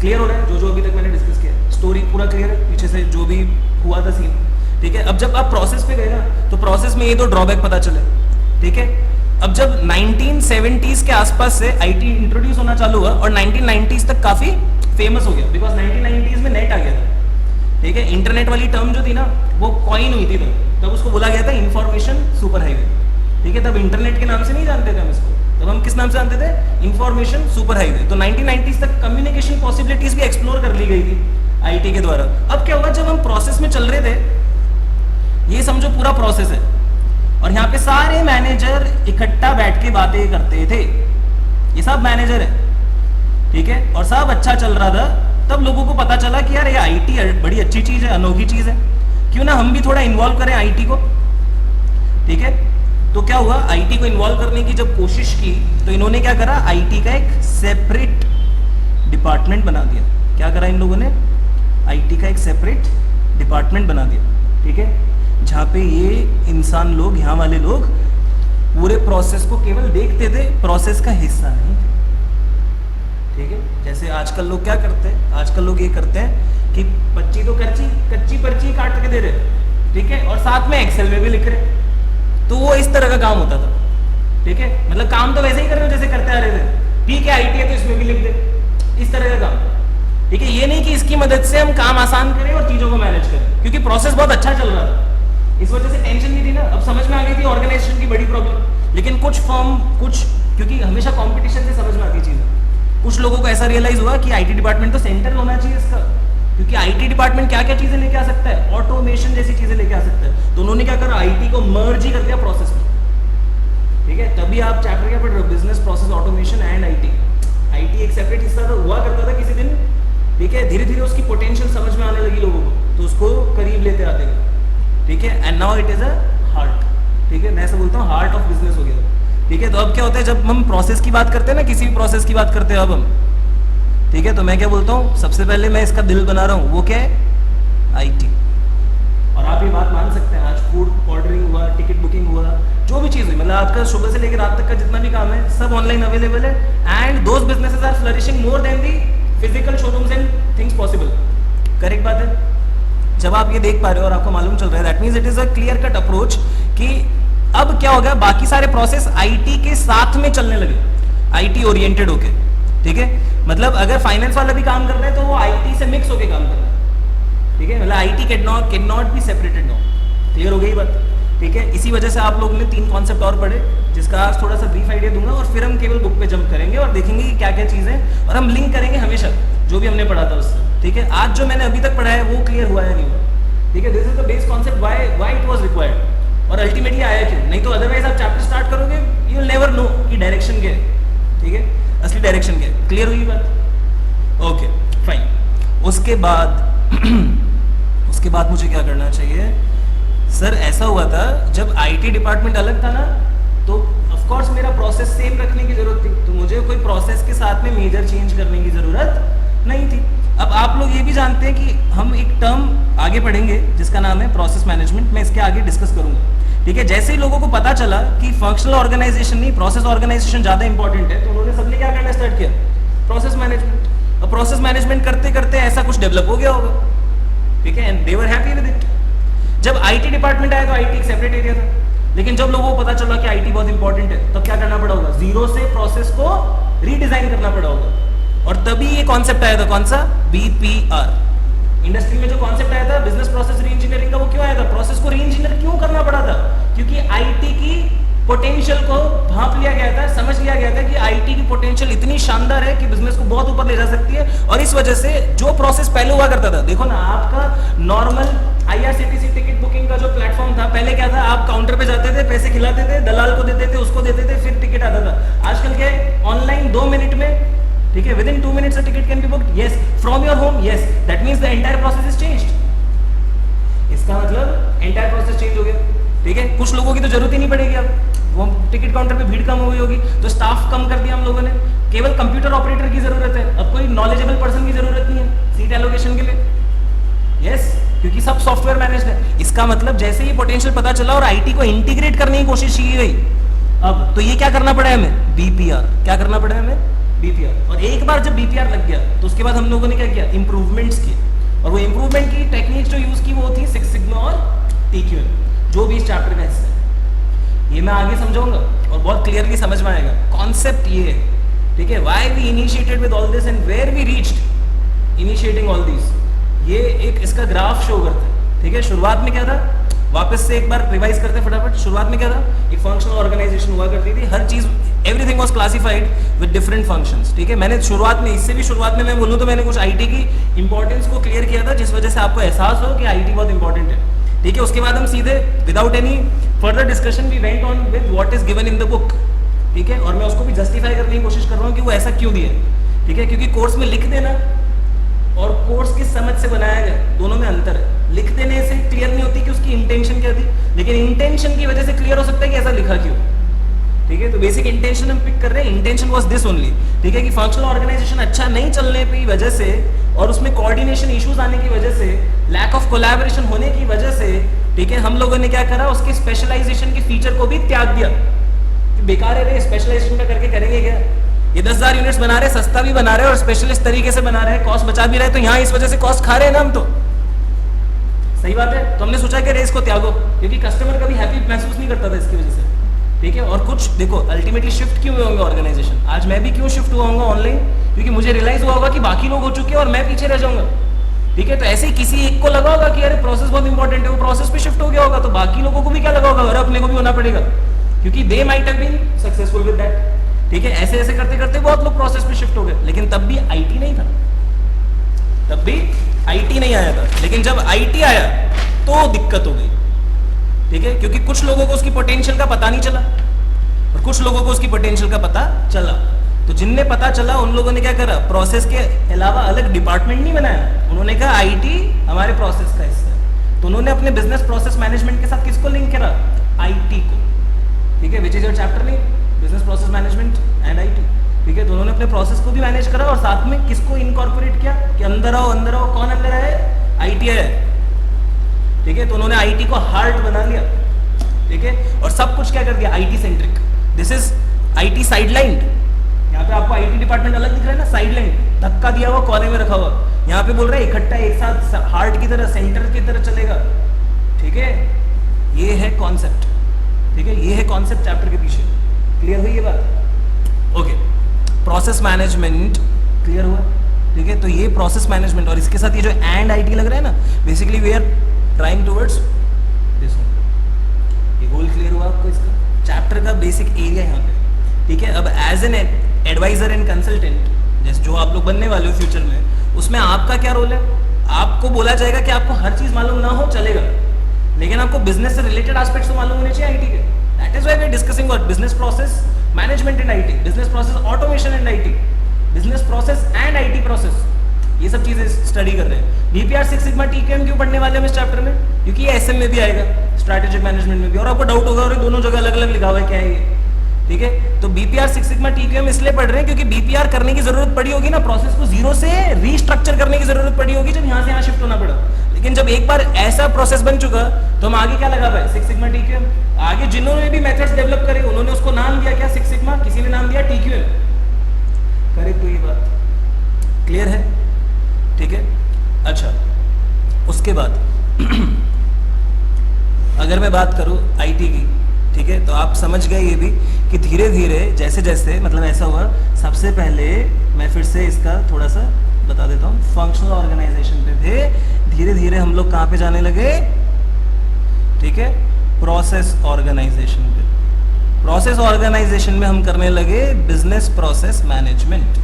Speaker 1: क्लियर हो रहा है? जो जो अभी तक मैंने डिस्कस किया, स्टोरी पूरा क्लियर है पीछे से जो भी हुआ था सीन। ठीक है अब जब आप प्रोसेस पे गए ना तो प्रोसेस में ये दो ड्रॉबैक पता चले। ठीक है अब जब 1970s के आसपास से आईटी इंट्रोड्यूस होना चालू हुआ और 1990s तक काफी फेमस हो गया, बिकॉज 1990s में नेट आ गया था। ठीक है इंटरनेट वाली टर्म जो थी ना वो कॉइन हुई थी, तब उसको बोला गया था इंफॉर्मेशन सुपर हाईवे। ठीक है तब इंटरनेट के नाम से नहीं जानते थे हम इसको, तब हम किस नाम से जानते थे? Information super highway. तो 1990s तक कम्युनिकेशन पॉसिबिलिटीज भी एक्सप्लोर कर ली गई थी आईटी के द्वारा। अब क्या होगा जब हम प्रोसेस में चल रहे थे, ये समझो पूरा प्रोसेस है और यहाँ पे सारे मैनेजर इकट्ठा बैठ के बातें करते थे, ये सब मैनेजर है। ठीक है और सब अच्छा चल रहा था, तब लोगों को पता चला कि यार ये आईटी बड़ी अच्छी चीज है, अनोखी चीज है, क्यों ना हम भी थोड़ा इन्वॉल्व करें आईटी को। ठीक है तो क्या हुआ, आईटी को इन्वॉल्व करने की जब कोशिश की तो इन्होंने क्या करा, आईटी का एक सेपरेट डिपार्टमेंट बना दिया। क्या करा इन लोगों ने? आईटी का एक सेपरेट डिपार्टमेंट बना दिया। ठीक है जहाँ पे ये इंसान लोग, यहाँ वाले लोग पूरे प्रोसेस को केवल देखते थे, प्रोसेस का हिस्सा नहीं थे। ठीक है जैसे आजकल लोग क्या करते हैं, आजकल लोग ये करते हैं कि कच्ची पर्ची काट के दे रहे। ठीक है और साथ में एक्सेल में भी लिख रहे, तो वो इस तरह का काम होता था। ठीक है मतलब काम तो वैसे ही कर रहे हो जैसे करते आ रहे थे। ठीक है आईटी है तो इसमें भी लिख दे, इस तरह का काम। ठीक है ये नहीं कि इसकी मदद से हम काम आसान करें और चीजों को मैनेज करें, क्योंकि प्रोसेस बहुत अच्छा चल रहा था, इस वजह से टेंशन नहीं थी ना। अब समझ में आ गई थी ऑर्गेनाइजेशन की बड़ी प्रॉब्लम, लेकिन कुछ फर्म क्योंकि हमेशा कंपटीशन से समझ में आती चीजें, कुछ लोगों को ऐसा रियलाइज हुआ कि आईटी डिपार्टमेंट तो सेंटर होना चाहिए इसका, क्योंकि आईटी डिपार्टमेंट क्या क्या चीजें लेके आ सकता है, ऑटोमेशन जैसी चीजें लेके आ सकता है। तो उन्होंने क्या करा, आईटी को मर्ज ही कर दिया प्रोसेस में। ठीक है तभी आप चैप्टर क्या पढ़ रहे हो, business process automation and IT. IT एक सेपरेट हिस्सा हुआ करता था किसी दिन। ठीक है धीरे धीरे उसकी पोटेंशियल समझ में आने लगी लोगों को, तो उसको करीब लेते आते गए। ठीक है and now it is a heart. ठीक है मैं ऐसा बोलता हूँ हार्ट ऑफ बिजनेस हो गया। ठीक है तो अब क्या होता है जब हम प्रोसेस की बात करते हैं ना, किसी भी प्रोसेस की बात करते हैं अब हम, ठीक है तो मैं क्या बोलता हूँ, सबसे पहले मैं इसका दिल बना रहा हूँ, वो क्या है? आईटी। और आप ये बात मान सकते हैं आज फूड ऑर्डरिंग हुआ, टिकट बुकिंग हुआ, जो भी चीज हुई, मतलब आपका सुबह से लेकर रात तक का जितना भी काम है सब ऑनलाइन अवेलेबल है, and those businesses are flourishing more than the physical showrooms and things possible. Correct बात है? जब आप ये देख पा रहे हो और आपको मालूम चल रहा है, that means it is a clear cut approach कि अब क्या होगा, बाकी सारे प्रोसेस आईटी के साथ में चलने लगे, आईटी ओरिएंटेड होके। ठीक है मतलब अगर फाइनेंस वाला भी काम कर रहा है तो वो आईटी से मिक्स होके काम कर रहा है। ठीक है मतलब IT can not be separated now. Clear हो गई बात? ठीक है इसी वजह से आप लोगों ने 3 कॉन्सेप्ट और पढ़े, जिसका आज थोड़ा सा ब्रीफ आइडिया दूंगा, और फिर हम केवल बुक पे जंप करेंगे और देखेंगे कि क्या क्या चीजें, और हम लिंक करेंगे हमेशा जो भी हमने पढ़ा था उससे। ठीक है आज जो मैंने अभी तक पढ़ा है वो क्लियर हुआ है नहीं हुआ? ठीक है this is the base concept why it was required, और अल्टीमेटली आया क्यों। नहीं तो अदरवाइज आप चैप्टर स्टार्ट करोगे यू विल नेवर नो कि डायरेक्शन क्या है। ठीक है असली डायरेक्शन क्या है। क्लियर हुई बात? Okay fine. उसके बाद मुझे क्या करना चाहिए? सर ऐसा हुआ था जब आईटी डिपार्टमेंट अलग था ना, तो मेरा प्रोसेस सेम रखने की जरूरत थी, तो मुझे कोई प्रोसेस के साथ में मेजर चेंज करने की जरूरत नहीं थी। अब आप लोग ये भी जानते हैं कि हम एक टर्म आगे पढ़ेंगे जिसका नाम है प्रोसेस मैनेजमेंट, मैं इसके आगे डिस्कस करूंगा। ठीक है, जैसे ही लोगों को पता चला कि फंक्शनल ऑर्गेनाइजेशन नहीं प्रोसेस ऑर्गेनाइजेशन ज्यादा इंपॉर्टेंट है, तो उन्होंने सबने क्या करना स्टार्ट किया, प्रोसेस मैनेजमेंट। अब प्रोसेस मैनेजमेंट करते करते ऐसा कुछ डेवलप हो गया होगा, ठीक है, and they were happy with it. जब आईटी डिपार्टमेंट आया तो आईटी एक सेपरेट एरिया था, लेकिन जब लोगों को पता चला कि आईटी बहुत इंपॉर्टेंट है, तब क्या करना पड़ा होगा, जीरो से प्रोसेस को रीडिजाइन करना पड़ा होगा, और तभी ये कॉन्सेप्ट आया था, कौन सा, बीपीआर। इंडस्ट्री में जो कॉन्सेप्ट आया था बिजनेस प्रोसेस री इंजीनियरिंग का, वो क्यों आया था, प्रोसेस को री इंजीनियर क्यों करना पड़ा था, क्योंकि आईटी की पोटेंशियल को भांप लिया गया था, समझ लिया गया था कि आईटी की पोटेंशियल इतनी शानदार है कि बिजनेस को बहुत ऊपर ले जा सकती है। और इस वजह से जो प्रोसेस पहले हुआ करता था, देखो ना, आपका नॉर्मल आईआरसीटीसी टिकट बुकिंग का जो प्लेटफॉर्म था, पहले क्या था, आप काउंटर पे जाते थे, पैसे खिलाते थे, दलाल को देते थे, उसको देते थे, फिर टिकट आता था। आजकल क्या है, ऑनलाइन 2 मिनट में, ठीक है, with in 2 minutes ticket can be booked, yes, from your home, yes, that means the entire process is changed. इसका मतलब एंटायर प्रोसेस चेंज हो गया, ठीक है। कुछ लोगों की तो जरूरत ही नहीं पड़ेगी, अब वो टिकट काउंटर पे भीड़ कम हो गई होगी, तो स्टाफ कम कर दिया हम लोगों ने, केवल कंप्यूटर ऑपरेटर की जरूरत है, अब कोई नॉलेजेबल पर्सन की जरूरत नहीं है सीट एलोकेशन के लिए, यस, क्योंकि सब सॉफ्टवेयर मैनेज है। इसका मतलब जैसे ही पोटेंशियल पता चला और आईटी को इंटीग्रेट करने की कोशिश की गई, अब तो ये क्या करना पड़ा है हमें, बीपीआर। क्या करना पड़ा है हमें, बीपीआर। और एक बार जब बीपीआर लग गया तो उसके बाद हम लोगों ने क्या किया, इंप्रूवमेंट्स किए, और वो इंप्रूवमेंट की टेक्निक्स जो यूज की वो थी सिक्स सिग्मा और टीक्यूएम, जो भी इस चैप्टर का हिस्सा है। ये मैं आगे समझाऊंगा और बहुत क्लियरली समझ में आएगा। कॉन्सेप्ट ये है, ठीक है, why we initiated with all this and where we reached initiating all this, ये एक इसका ग्राफ शो करता है, ठीक है। शुरुआत में क्या था, वापस से एक बार रिवाइज करते हैं फटाफट। शुरुआत में क्या था, एक फंक्शनल ऑर्गेनाइजेशन हुआ करती थी, हर चीज everything was classified with different functions, ठीक है। मैंने शुरुआत में, इससे भी शुरुआत में मैं बोलूं तो मैंने कुछ आईटी की इंपॉर्टेंस को क्लियर किया था, जिस वजह से आपको एहसास हो कि आईटी बहुत इंपॉर्टेंट है, ठीक है। उसके बाद हम सीधे without any further discussion we went on with what is given in the book, ठीक है। और मैं उसको भी जस्टिफाई करने की कोशिश कर रहा हूँ कि वो ऐसा क्यों दिया, ठीक है, क्योंकि कोर्स में लिख देना और कोर्स की समझ से बनाया गया, दोनों में अंतर है। लिख देने से क्लियर नहीं होती कि उसकी इंटेंशन क्या थी, लेकिन इंटेंशन की वजह से क्लियर हो सकता है कि ऐसा लिखा क्यों, ठीक है। तो बेसिक इंटेंशन हम पिक कर रहे हैं, इंटेंशन वाज दिस ओनली, ठीक है, कि फंक्शनल ऑर्गेनाइजेशन अच्छा नहीं चलने की वजह से और उसमें कोऑर्डिनेशन इश्यूज आने की वजह से, लैक ऑफ कोलैबोरेशन होने की वजह से, ठीक है, हम लोगों ने क्या करा, उसके स्पेशलाइजेशन के फीचर को भी त्याग दिया। बेकार है, स्पेशलाइजेशन में करके करेंगे क्या, ये 10,000 यूनिट्स बना रहे, सस्ता भी बना रहे और स्पेशलिस्ट तरीके से बना रहे, कॉस्ट बचा भी रहे, तो यहाँ इस वजह से कॉस्ट खा रहे हैं ना हम, तो सही बात है। तो हमने सोचा कि रेस को त्यागो, क्योंकि कस्टमर कभी हैप्पी महसूस नहीं करता था इसकी वजह से, ठीक है। और कुछ देखो, अल्टीमेटली शिफ्ट क्यों हुए होंगे ऑर्गेनाइजेशन, आज मैं भी क्यों शिफ्ट हुआ होगा ऑनलाइन, क्योंकि मुझे रियलाइज हुआ होगा कि बाकी लोग हो चुके हैं और मैं पीछे रह जाऊंगा, ठीक है। तो ऐसे ही किसी एक को लगा होगा कि अरे प्रोसेस बहुत इंपॉर्टेंट है, वो प्रोसेस पे शिफ्ट हो गया होगा, तो बाकी लोगों को भी क्या लगा होगा, अरे अपने को भी होना पड़ेगा, क्योंकि they might have been successful with that, ठीक है। ऐसे ऐसे करते करते बहुत लोग प्रोसेस पे शिफ्ट हो गए, लेकिन तब भी आईटी नहीं था, तब भी आईटी नहीं आया था। लेकिन जब आईटी आया तो दिक्कत हो गई, ठीक है, क्योंकि कुछ लोगों को उसकी पोटेंशियल का पता नहीं चला और कुछ लोगों को उसकी पोटेंशियल का पता चला। तो जिनने पता चला उन लोगों ने क्या करा, प्रोसेस के अलावा अलग डिपार्टमेंट नहीं बनाया, उन्होंने कहा आईटी हमारे प्रोसेस का हिस्सा है, तो उन्होंने अपने बिजनेस प्रोसेस मैनेजमेंट के साथ किसको लिंक करा, आईटी को, ठीक है, which is your chapter name, business process management and IT, ठीक है। तो उन्होंने अपने प्रोसेस को भी मैनेज करा और साथ में किसको इनकॉर्पोरेट किया कि अंदर आओ, कौन अंदर आए, आईटी है, ठीक है। तो उन्होंने आईटी को हार्ट बना लिया, ठीक है, और सब कुछ क्या कर दिया, IT centric. This is IT sideline, यहाँ पे आपको आईटी डिपार्टमेंट अलग दिख रहा है ना, साइडलाइन, धक्का दिया हुआ, कोने में रखा हुआ। यहाँ पे बोल रहे हैं इकट्ठा एक साथ हार्ट की तरह, सेंटर की तरह चलेगा, ठीक है। ये है कॉन्सेप्ट, ठीक है, ये है कॉन्सेप्ट चैप्टर के पीछे। क्लियर हुई ये बात, ओके। प्रोसेस मैनेजमेंट क्लियर हुआ, ठीक है। तो ये प्रोसेस मैनेजमेंट और इसके साथ ये जो एंड आईटी लग रहा है ना, basically we are trying towards this one. ये गोल क्लियर हुआ आपको, इसका चैप्टर का बेसिक एरिया यहाँ पे, ठीक है। अब as an advisor and consultant, जैसे जो आप लोग बनने वाले हो फ्यूचर में, उसमें आपका क्या रोल है, आपको बोला जाएगा कि आपको हर चीज मालूम ना हो चलेगा, लेकिन आपको बिजनेस से रिलेटेड एस्पेक्ट्स तो मालूम होने चाहिए आईटी के। That is why we are discussing what business process management in IT, business process automation in IT, business process and IT process, ये सब चीजें स्टडी कर रहे हैं। बीपीआर, सिक्स सिग्मा, टीकेएम क्यों पढ़ने वाले हैं इस चैप्टर में, क्योंकि ये एसएम में भी आएगा, स्ट्रैटेजिक मैनेजमेंट में भी, और आपको डाउट होगा और दोनों जगह अलग अलग लिखा हुआ है क्या है ये, ठीक है, तो बीपीआर सिक्स सिग्मा टीक्यूएम इसलिए पढ़ रहे हैं क्योंकि बीपीआर करने की जरूरत पड़ी होगी ना, प्रोसेस को जीरो से रीस्ट्रक्चर करने की जरूरत पड़ी होगी जब यहां से यहां शिफ्ट होना पड़ा। लेकिन जब एक बार ऐसा प्रोसेस बन चुका तो हम आगे क्या लगा पाए, सिक्स सिग्मा टीक्यूएम। आगे जिन्होंने भी मेथड्स डेवलप करे उन्होंने उसको नाम दिया क्या, सिक्स सिग्मा, किसी ने नाम दिया टीक्यूएम। करेक्ट, तो ये बात क्लियर है, ठीक है। अच्छा, उसके बाद अगर मैं बात करूं आईटी की, ठीक है, तो आप समझ गए ये भी कि धीरे धीरे जैसे जैसे मतलब ऐसा हुआ, सबसे पहले मैं फिर से इसका थोड़ा सा बता देता हूँ, फंक्शनल ऑर्गेनाइजेशन पे थे, धीरे धीरे हम लोग कहाँ पे जाने लगे, ठीक है, प्रोसेस ऑर्गेनाइजेशन पे। प्रोसेस ऑर्गेनाइजेशन में हम करने लगे बिजनेस प्रोसेस मैनेजमेंट।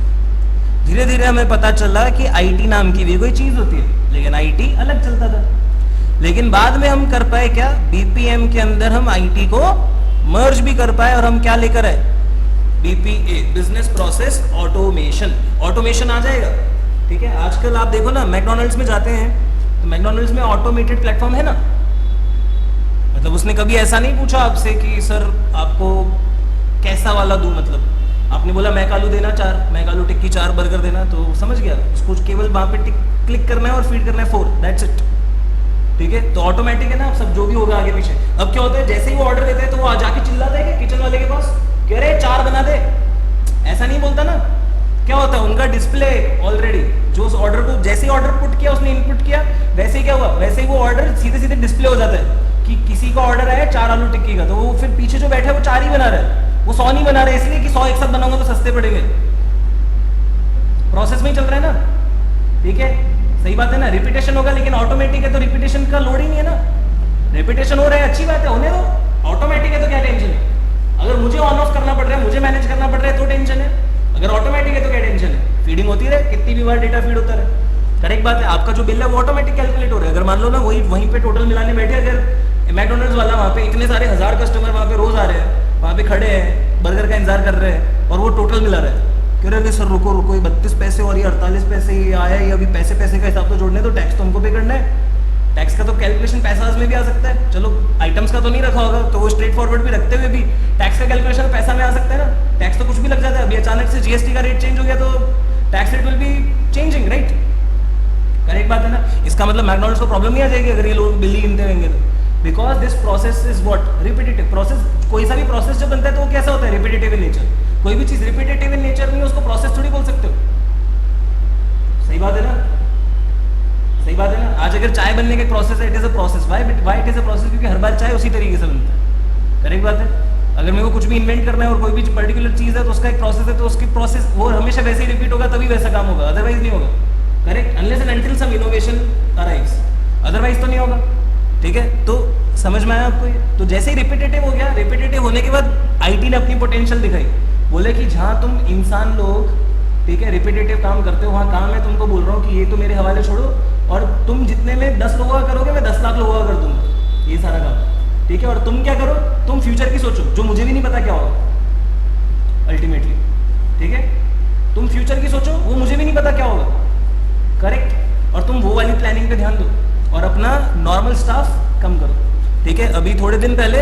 Speaker 1: धीरे धीरे हमें पता चला कि आईटी नाम की भी कोई चीज होती है, लेकिन आईटी अलग चलता था। लेकिन बाद में हम कर पाए क्या, बीपीएम के अंदर हम आईटी को मर्ज भी कर पाए और हम क्या लेकर आए, BPA, business process automation. Automation आ जाएगा, ठीक है। आजकल आप देखो ना, मैकडॉनल्ड्स में जाते हैं तो मैकडॉनल्ड्स में ऑटोमेटेड प्लेटफॉर्म है ना, मतलब उसने कभी ऐसा नहीं पूछा आपसे कि सर आपको कैसा वाला दूं, मतलब आपने बोला मैक आलू देना 4, मैक आलू टिक्की 4, बर्गर देना, तो समझ गया, उसको केवल वहां पे क्लिक करना है और फीड करना है 4, दैट्स इट, ठीक है। तो ऑटोमेटिक है ना, अब सब जो भी होगा आगे पीछे। अब क्या होता है, जैसे ही वो ऑर्डर देते हैं तो वो जाके चिल्लाता है कि किचन वाले के पास, कह रहे 4 बना दे, ऐसा नहीं बोलता ना। क्या होता है, उनका डिस्प्ले ऑलरेडी, जो उस ऑर्डर को जैसे ही ऑर्डर पुट किया, उसने इनपुट किया, वैसे ही क्या हुआ, वैसे ही वो ऑर्डर सीधे सीधे डिस्प्ले हो जाता है कि किसी का ऑर्डर आया 4 आलू टिक्की का, तो वो फिर पीछे जो बैठा है वो 4 ही बना रहा है, वो 100 नहीं बना रहे, इसलिए कि 100 एक साथ बनाऊंगा तो सस्ते पड़ेंगे। प्रोसेस में ही चल रहा है ना, ठीक है, सही बात है ना। रिपीटेशन होगा, लेकिन ऑटोमेटिक है तो रिपीटेशन का लोड ही नहीं है ना। रिपीटेशन हो रहा है, अच्छी बात है, होने दो, ऑटोमेटिक है तो क्या टेंशन है। अगर मुझे ऑन ऑफ करना पड़ रहा है, मुझे मैनेज करना पड़ रहा है तो टेंशन है, अगर ऑटोमेटिक है तो क्या टेंशन है, फीडिंग होती रहे, कितनी भी बार डेटा फीड होता रहे। करेक्ट बात है, आपका जो बिल है वो ऑटोमेटिक कैलकुलेट हो रहा है। अगर मान लो ना वहीं पे टोटल मिलाने बैठे, अगर मैकडॉनल्ड्स वाला वहाँ पे इतने सारे 1000 कस्टमर वहाँ पे रोज आ रहे हैं, वहाँ पे खड़े हैं, बर्गर का इंतजार कर रहे हैं, और वो टोटल मिला रहा है, कह रहे हैं सर रुको रुको, ये 32 पैसे और ये 48 पैसे ये आया है, ये अभी पैसे का हिसाब तो जोड़ने, तो टैक्स तो हमको पे करना है, टैक्स का तो कैलकुलेशन पैसा में भी आ सकता है, चलो आइटम्स का तो नहीं रखा होगा, तो वो स्ट्रेट फॉरवर्ड भी रखते हुए भी टैक्स का कैलकुलेशन पैसा में आ सकता है ना। टैक्स तो कुछ भी लग जाता है, अभी अचानक से जीएसटी का रेट चेंज हो गया तो tax rate will be changing, right. Correct बात है ना। इसका मतलब मैकडॉनल्ड्स को प्रॉब्लम नहीं आ जाएगी अगर ये लोग बिल ही गिनते रहेंगे तो, because this process is what, repetitive process. कोई सा भी प्रोसेस जब बनता है तो वो कैसा होता है, रिपीटेटिव इन नेचर। कोई भी चीज रिपीटेटिव इन नेचर नहीं है, उसको प्रोसेस थोड़ी बोल सकते हो। सही बात है ना, सही बात है ना। आज अगर चाय बनने का प्रोसेस है, it is a process. Why it is a process, क्योंकि हर बार चाय उसी तरीके से बनता है। करेक्ट बात है। अगर मेरे को कुछ भी इन्वेंट करना है और कोई भी पर्टिकुलर चीज है तो उसका एक प्रोसेस है, तो उसकी प्रोसेस वो हमेशा वैसे ही रिपीट होगा, तभी वैसा काम होगा, अदरवाइज नहीं होगा। Correct, unless and until some innovation arrives, otherwise तो नहीं होगा। ठीक है, तो समझ में आया आपको ये। तो जैसे ही रिपीटेटिव हो गया, रिपीटेटिव होने के बाद आईटी ने अपनी पोटेंशियल दिखाई, बोले कि जहां तुम इंसान लोग, ठीक है, रिपीटेटिव काम करते हो, वहां काम है, तुमको बोल रहा हूँ कि ये तो मेरे हवाले छोड़ो, और तुम जितने में 10 लोगों का करोगे, मैं 10 लाख लोगों का कर दूंगा ये सारा काम। ठीक है, और तुम क्या करो, तुम फ्यूचर की सोचो, जो मुझे भी नहीं पता क्या होगा अल्टीमेटली। ठीक है, तुम फ्यूचर की सोचो, वो मुझे भी नहीं पता क्या होगा। करेक्ट, और तुम वो वाली प्लानिंग पे ध्यान दो और अपना नॉर्मल स्टाफ कम करो। ठीक है, अभी थोड़े दिन पहले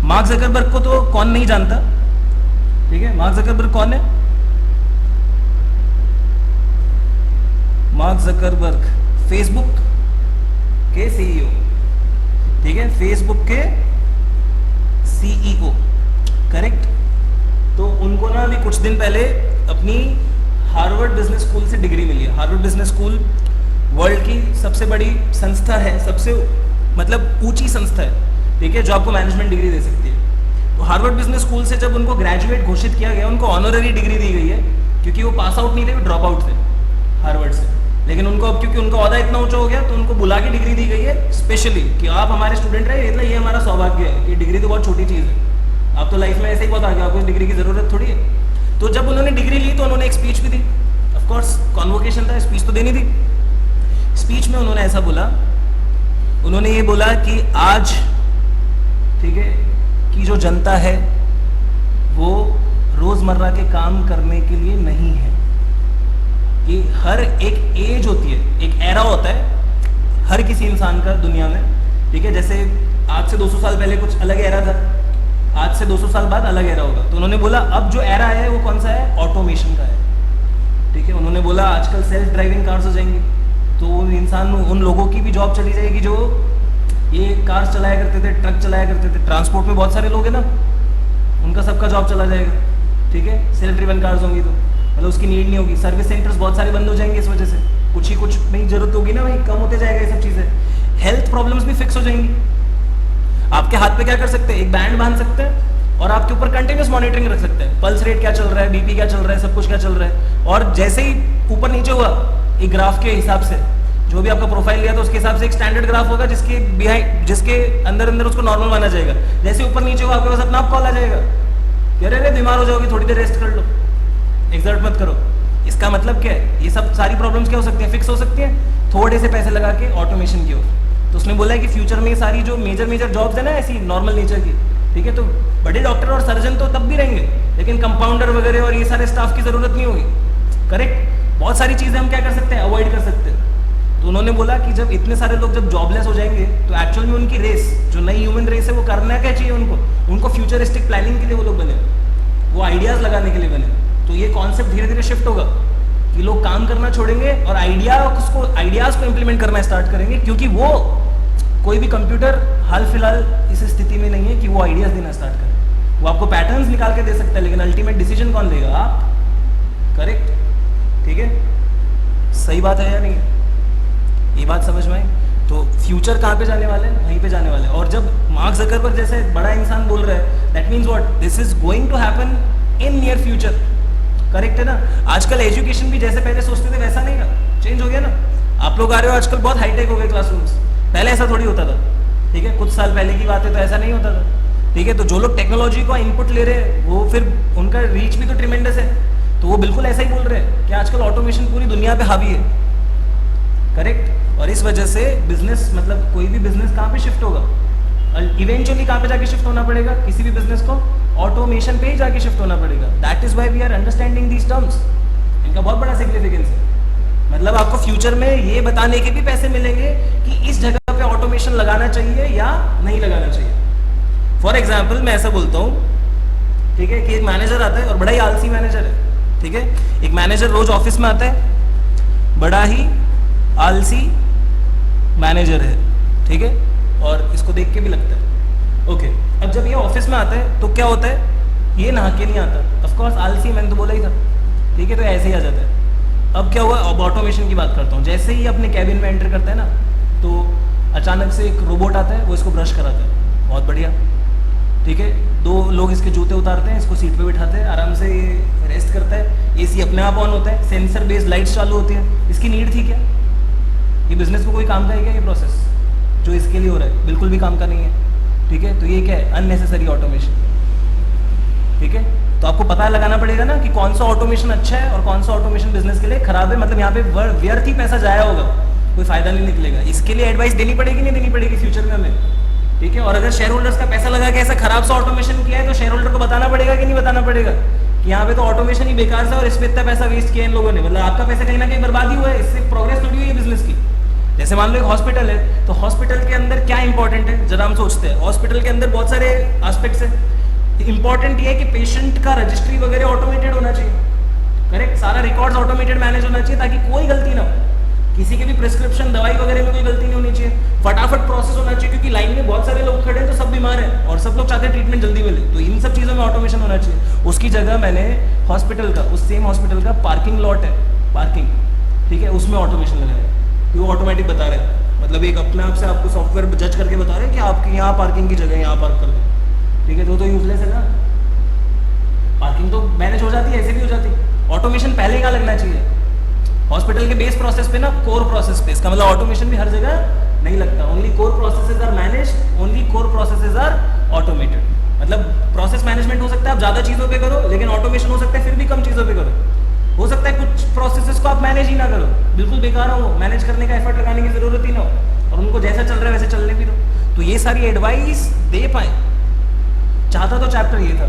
Speaker 1: मार्क जकरबर्ग को तो कौन नहीं जानता। ठीक है, मार्क जकरबर्ग कौन है? मार्क जकरबर्ग फेसबुक के सीईओ। ठीक है, फेसबुक के सीईओ। करेक्ट, तो उनको ना अभी कुछ दिन पहले अपनी हार्वर्ड बिजनेस स्कूल से डिग्री मिली है। हार्वर्ड बिजनेस स्कूल वर्ल्ड की सबसे बड़ी संस्था है, सबसे मतलब ऊंची संस्था है। ठीक है, जो आपको मैनेजमेंट डिग्री दे सकती है। तो हार्वर्ड बिजनेस स्कूल से जब उनको ग्रेजुएट घोषित किया गया, उनको ऑनररी डिग्री दी गई है, क्योंकि वो पास आउट नहीं थे, वो ड्रॉप आउट थे हार्वर्ड से। लेकिन उनको अब क्योंकि उनका ओहदा इतना ऊंचा हो गया, तो उनको बुला के डिग्री दी गई है स्पेशली कि आप हमारे स्टूडेंट रहे, मतलब ये हमारा सौभाग्य है कि डिग्री तो बहुत छोटी चीज़ है, आप तो लाइफ में ऐसे ही बहुत आगे, आपको इस डिग्री की जरूरत थोड़ी है। तो जब उन्होंने डिग्री ली तो उन्होंने एक स्पीच भी दी, ऑफकोर्स कॉन्वोकेशन था, स्पीच तो देनी थी। स्पीच में उन्होंने ऐसा बोला, उन्होंने ये बोला कि आज, ठीक है, कि जो जनता है वो रोजमर्रा के काम करने के लिए नहीं है। कि हर एक एज होती है, एक एरा होता है हर किसी इंसान का दुनिया में। ठीक है, जैसे आज से 200 साल पहले कुछ अलग एरा था, आज से 200 साल बाद अलग एरा होगा। तो उन्होंने बोला अब जो एरा है वो कौन सा है, ऑटोमेशन का है, ठीक है। उन्होंने बोला आजकल सेल्फ ड्राइविंग कार्स हो जाएंगी, तो उन इंसान उन लोगों की भी जॉब चली जाएगी जो ये कार्स चलाया करते थे, ट्रक चलाया करते थे। ट्रांसपोर्ट में बहुत सारे लोग हैं ना, उनका सबका जॉब चला जाएगा, ठीक है। सेल्फ ड्रिवन कार्स होंगी तो मतलब उसकी नीड नहीं होगी। सर्विस सेंटर्स बहुत सारे बंद हो जाएंगे इस वजह से, कुछ ही कुछ नहीं जरूरत होगी ना भाई, कम होते जाएगा ये सब चीज़ें। हेल्थ प्रॉब्लम्स भी फिक्स हो जाएंगी। आपके हाथ पे क्या कर सकते हैं, एक बैंड बांध सकते हैं और आपके ऊपर कंटिन्यूस मॉनिटरिंग रख सकते हैं, पल्स रेट क्या चल रहा है, बीपी क्या चल रहा है, सब कुछ क्या चल रहा है। और जैसे ही ऊपर नीचे हुआ एक ग्राफ के हिसाब से, जो भी आपका प्रोफाइल लिया था उसके हिसाब से एक स्टैंडर्ड ग्राफ होगा जिसके बिहाइंड, जिसके अंदर अंदर उसको नॉर्मल माना जाएगा। जैसे ऊपर नीचे हुआ आपके पास अपना आप कॉल आ जाएगा कि अरे बीमार हो जाओगे, थोड़ी देर रेस्ट कर लो, एक्सर्ट मत करो। इसका मतलब क्या है, ये सब सारी प्रॉब्लम्स क्या हो सकती हैं, फिक्स हो सकती हैं थोड़े से पैसे लगा के ऑटोमेशन की ओर। तो उसने बोला है कि फ्यूचर में ये सारी जो मेजर जॉब्स है ना ऐसी नॉर्मल नेचर की, ठीक है, तो बड़े डॉक्टर और सर्जन तो तब भी रहेंगे, लेकिन कंपाउंडर वगैरह और ये सारे स्टाफ की जरूरत नहीं होगी, करेक्ट। बहुत सारी चीजें हम क्या कर सकते हैं, अवॉइड कर सकते हैं। तो उन्होंने बोला कि जब इतने सारे लोग जब जॉबलेस हो जाएंगे तो एक्चुअल में उनकी रेस, जो नई ह्यूमन रेस है, वो करना क्या चाहिए उनको फ्यूचरिस्टिक प्लानिंग के लिए वो लोग बने, वो आइडियाज लगाने के लिए बने। तो ये कॉन्सेप्ट धीरे धीरे शिफ्ट होगा कि लोग काम करना छोड़ेंगे और आइडियाज को इंप्लीमेंट करना स्टार्ट करेंगे, क्योंकि वो कोई भी कंप्यूटर हाल फिलहाल इस स्थिति में नहीं है कि वो आइडियाज देना स्टार्ट करे। वो आपको पैटर्न्स निकाल के दे सकता है, लेकिन अल्टीमेट डिसीजन कौन लेगा, आप, करेक्ट, ठीक है। सही बात है या नहीं, ये बात समझ में आई। तो फ्यूचर कहाँ पे जाने वाले हैं, वहीं पे जाने वाले हैं। और जब मार्क ज़करबर्ग जैसे बड़ा इंसान बोल रहा है, that means what, this is going to happen in near future, correct है ना। आजकल एजुकेशन भी जैसे पहले सोचते थे वैसा नहीं ना, चेंज हो गया ना। आप लोग आ रहे हो आजकल बहुत हाईटेक हो गए क्लासरूम्स, पहले ऐसा थोड़ी होता था, ठीक है। कुछ साल पहले की बात है तो ऐसा नहीं होता था, ठीक है। तो जो लोग टेक्नोलॉजी को इनपुट ले रहे हैं वो फिर उनका रीच भी तो ट्रिमेंडस है, तो वो बिल्कुल ऐसा ही बोल रहे हैं कि आजकल ऑटोमेशन पूरी दुनिया पे हावी है, करेक्ट। और इस वजह से बिजनेस, मतलब कोई भी बिजनेस कहाँ पे शिफ्ट होगा, इवेंचुअली कहाँ पे जाके शिफ्ट होना पड़ेगा, किसी भी बिजनेस को ऑटोमेशन पे ही जाके शिफ्ट होना पड़ेगा। That is why we are understanding these terms. इनका बहुत बड़ा सिग्निफिकेंस है। मतलब आपको फ्यूचर में ये बताने के भी पैसे मिलेंगे कि इस जगह पे ऑटोमेशन लगाना चाहिए या नहीं लगाना चाहिए। फॉर एग्जाम्पल मैं ऐसा बोलता हूँ, ठीक है, कि एक मैनेजर आता है और बड़ा ही आलसी मैनेजर है, ठीक है। एक मैनेजर रोज ऑफिस में आता है, बड़ा ही आलसी मैनेजर है, ठीक है, और इसको देख के भी लगता है ओके। अब जब ये ऑफिस में आता है तो क्या होता है, ये नहा के नहीं आता, ऑफ कोर्स आलसी, मैंने तो बोला ही था, ठीक है, तो ऐसे ही आ जाता है। अब क्या हुआ, अब ऑटोमेशन की बात करता हूँ। जैसे ही अपने कैबिन में एंटर करता है ना, तो अचानक से एक रोबोट आता है, वो इसको ब्रश कराता है, बहुत बढ़िया, ठीक है। 2 लोग इसके जूते उतारते हैं, इसको सीट पे बिठाते हैं, आराम से ये रेस्ट करता है, एसी अपने आप ऑन होता है, सेंसर बेस्ड लाइट्स चालू होती है। इसकी नीड थी क्या, ये बिजनेस को कोई काम का है क्या ये प्रोसेस जो इसके लिए हो रहा है, बिल्कुल भी काम का नहीं है, ठीक है। तो ये क्या है, अननेसेसरी ऑटोमेशन, ठीक है। तो आपको पता लगाना पड़ेगा ना कि कौन सा ऑटोमेशन अच्छा है और कौन सा ऑटोमेशन बिजनेस के लिए खराब है। मतलब यहाँ पे व्यर्थ ही पैसा जाया होगा, कोई फायदा नहीं निकलेगा। इसके लिए एडवाइस देनी पड़ेगी, नहीं देनी पड़ेगी फ्यूचर में हमें, ठीक है। और अगर शेयर होल्डर्स का पैसा लगा के ऐसा खराब सा ऑटोमेशन किया है तो शेयर होल्डर को बताना पड़ेगा कि नहीं बताना पड़ेगा कि यहाँ पे तो ऑटोमेशन ही बेकार था और इस पे इतना पैसा वेस्ट किया इन लोगों ने। मतलब आपका पैसा कहीं ना कहीं बर्बाद ही हुआ है, इससे प्रोग्रेस थोड़ी हुई है बिजनेस की। जैसे मान लो एक हॉस्पिटल है, तो हॉस्पिटल के अंदर क्या इंपॉर्टेंट है, जरा हम सोचते हैं। हॉस्पिटल के अंदर बहुत सारे एस्पेक्ट्स है। इंपॉर्टेंट ये है कि पेशेंट का रजिस्ट्री वगैरह ऑटोमेटेड होना चाहिए, करेक्ट। सारा रिकॉर्ड्स ऑटोमेटेड मैनेज होना चाहिए ताकि कोई गलती ना हो, किसी के भी प्रिस्क्रिप्शन दवाई वगैरह में कोई गलती नहीं होनी चाहिए, फटाफट प्रोसेस होना चाहिए, क्योंकि लाइन में बहुत सारे लोग खड़े हैं तो सब बीमार हैं और सब लोग चाहते हैं ट्रीटमेंट जल्दी मिले। तो इन सब चीज़ों में ऑटोमेशन होना चाहिए। उसकी जगह मैंने हॉस्पिटल का, उस सेम हॉस्पिटल का पार्किंग लॉट है, पार्किंग, ठीक है, उसमें ऑटोमेशन लगाया, तो वो ऑटोमेटिक बता रहे हैं। मतलब एक अपने आप से आपको सॉफ्टवेयर जज करके बता रहे हैं कि आपकी यहाँ पार्किंग की जगह यहाँ पार्क कर दो, ठीक है। तो यूजलेस है ना, पार्किंग तो मैनेज हो जाती है, ऐसे भी हो जाती है। ऑटोमेशन पहले कहाँ लगना चाहिए, हॉस्पिटल के बेस प्रोसेस पे ना, कोर प्रोसेस पे। इसका मतलब ऑटोमेशन भी हर जगह नहीं लगता। Only core processes are managed, only core processes are automated. मतलब प्रोसेस मैनेजमेंट हो सकता है आप ज्यादा चीजों पे करो, लेकिन ऑटोमेशन हो सकता है फिर भी कम चीजों पे करो। हो सकता है कुछ प्रोसेसेस को आप मैनेज ही ना करो, बिल्कुल बेकार हो, मैनेज करने का एफर्ट लगाने की जरूरत ही ना हो, और उनको जैसा चल रहा है वैसे चलने भी दो। तो ये सारी एडवाइस दे पाए, चाहता तो चैप्टर ये था,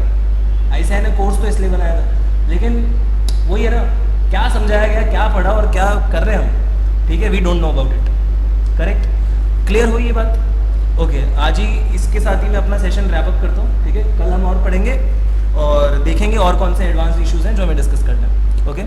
Speaker 1: ऐसा है कोर्स तो इसलिए बनाया था, लेकिन वही है ना, क्या समझाया गया, क्या पढ़ा और क्या कर रहे हैं हम, ठीक है, we don't know about it, correct. Clear हुई ये बात, ओके। आज ही इसके साथ ही मैं अपना सेशन रैप अप करता हूँ, ठीक है। कल हम और पढ़ेंगे और देखेंगे और कौन से एडवांस इश्यूज हैं जो हमें डिस्कस करना है। ओके।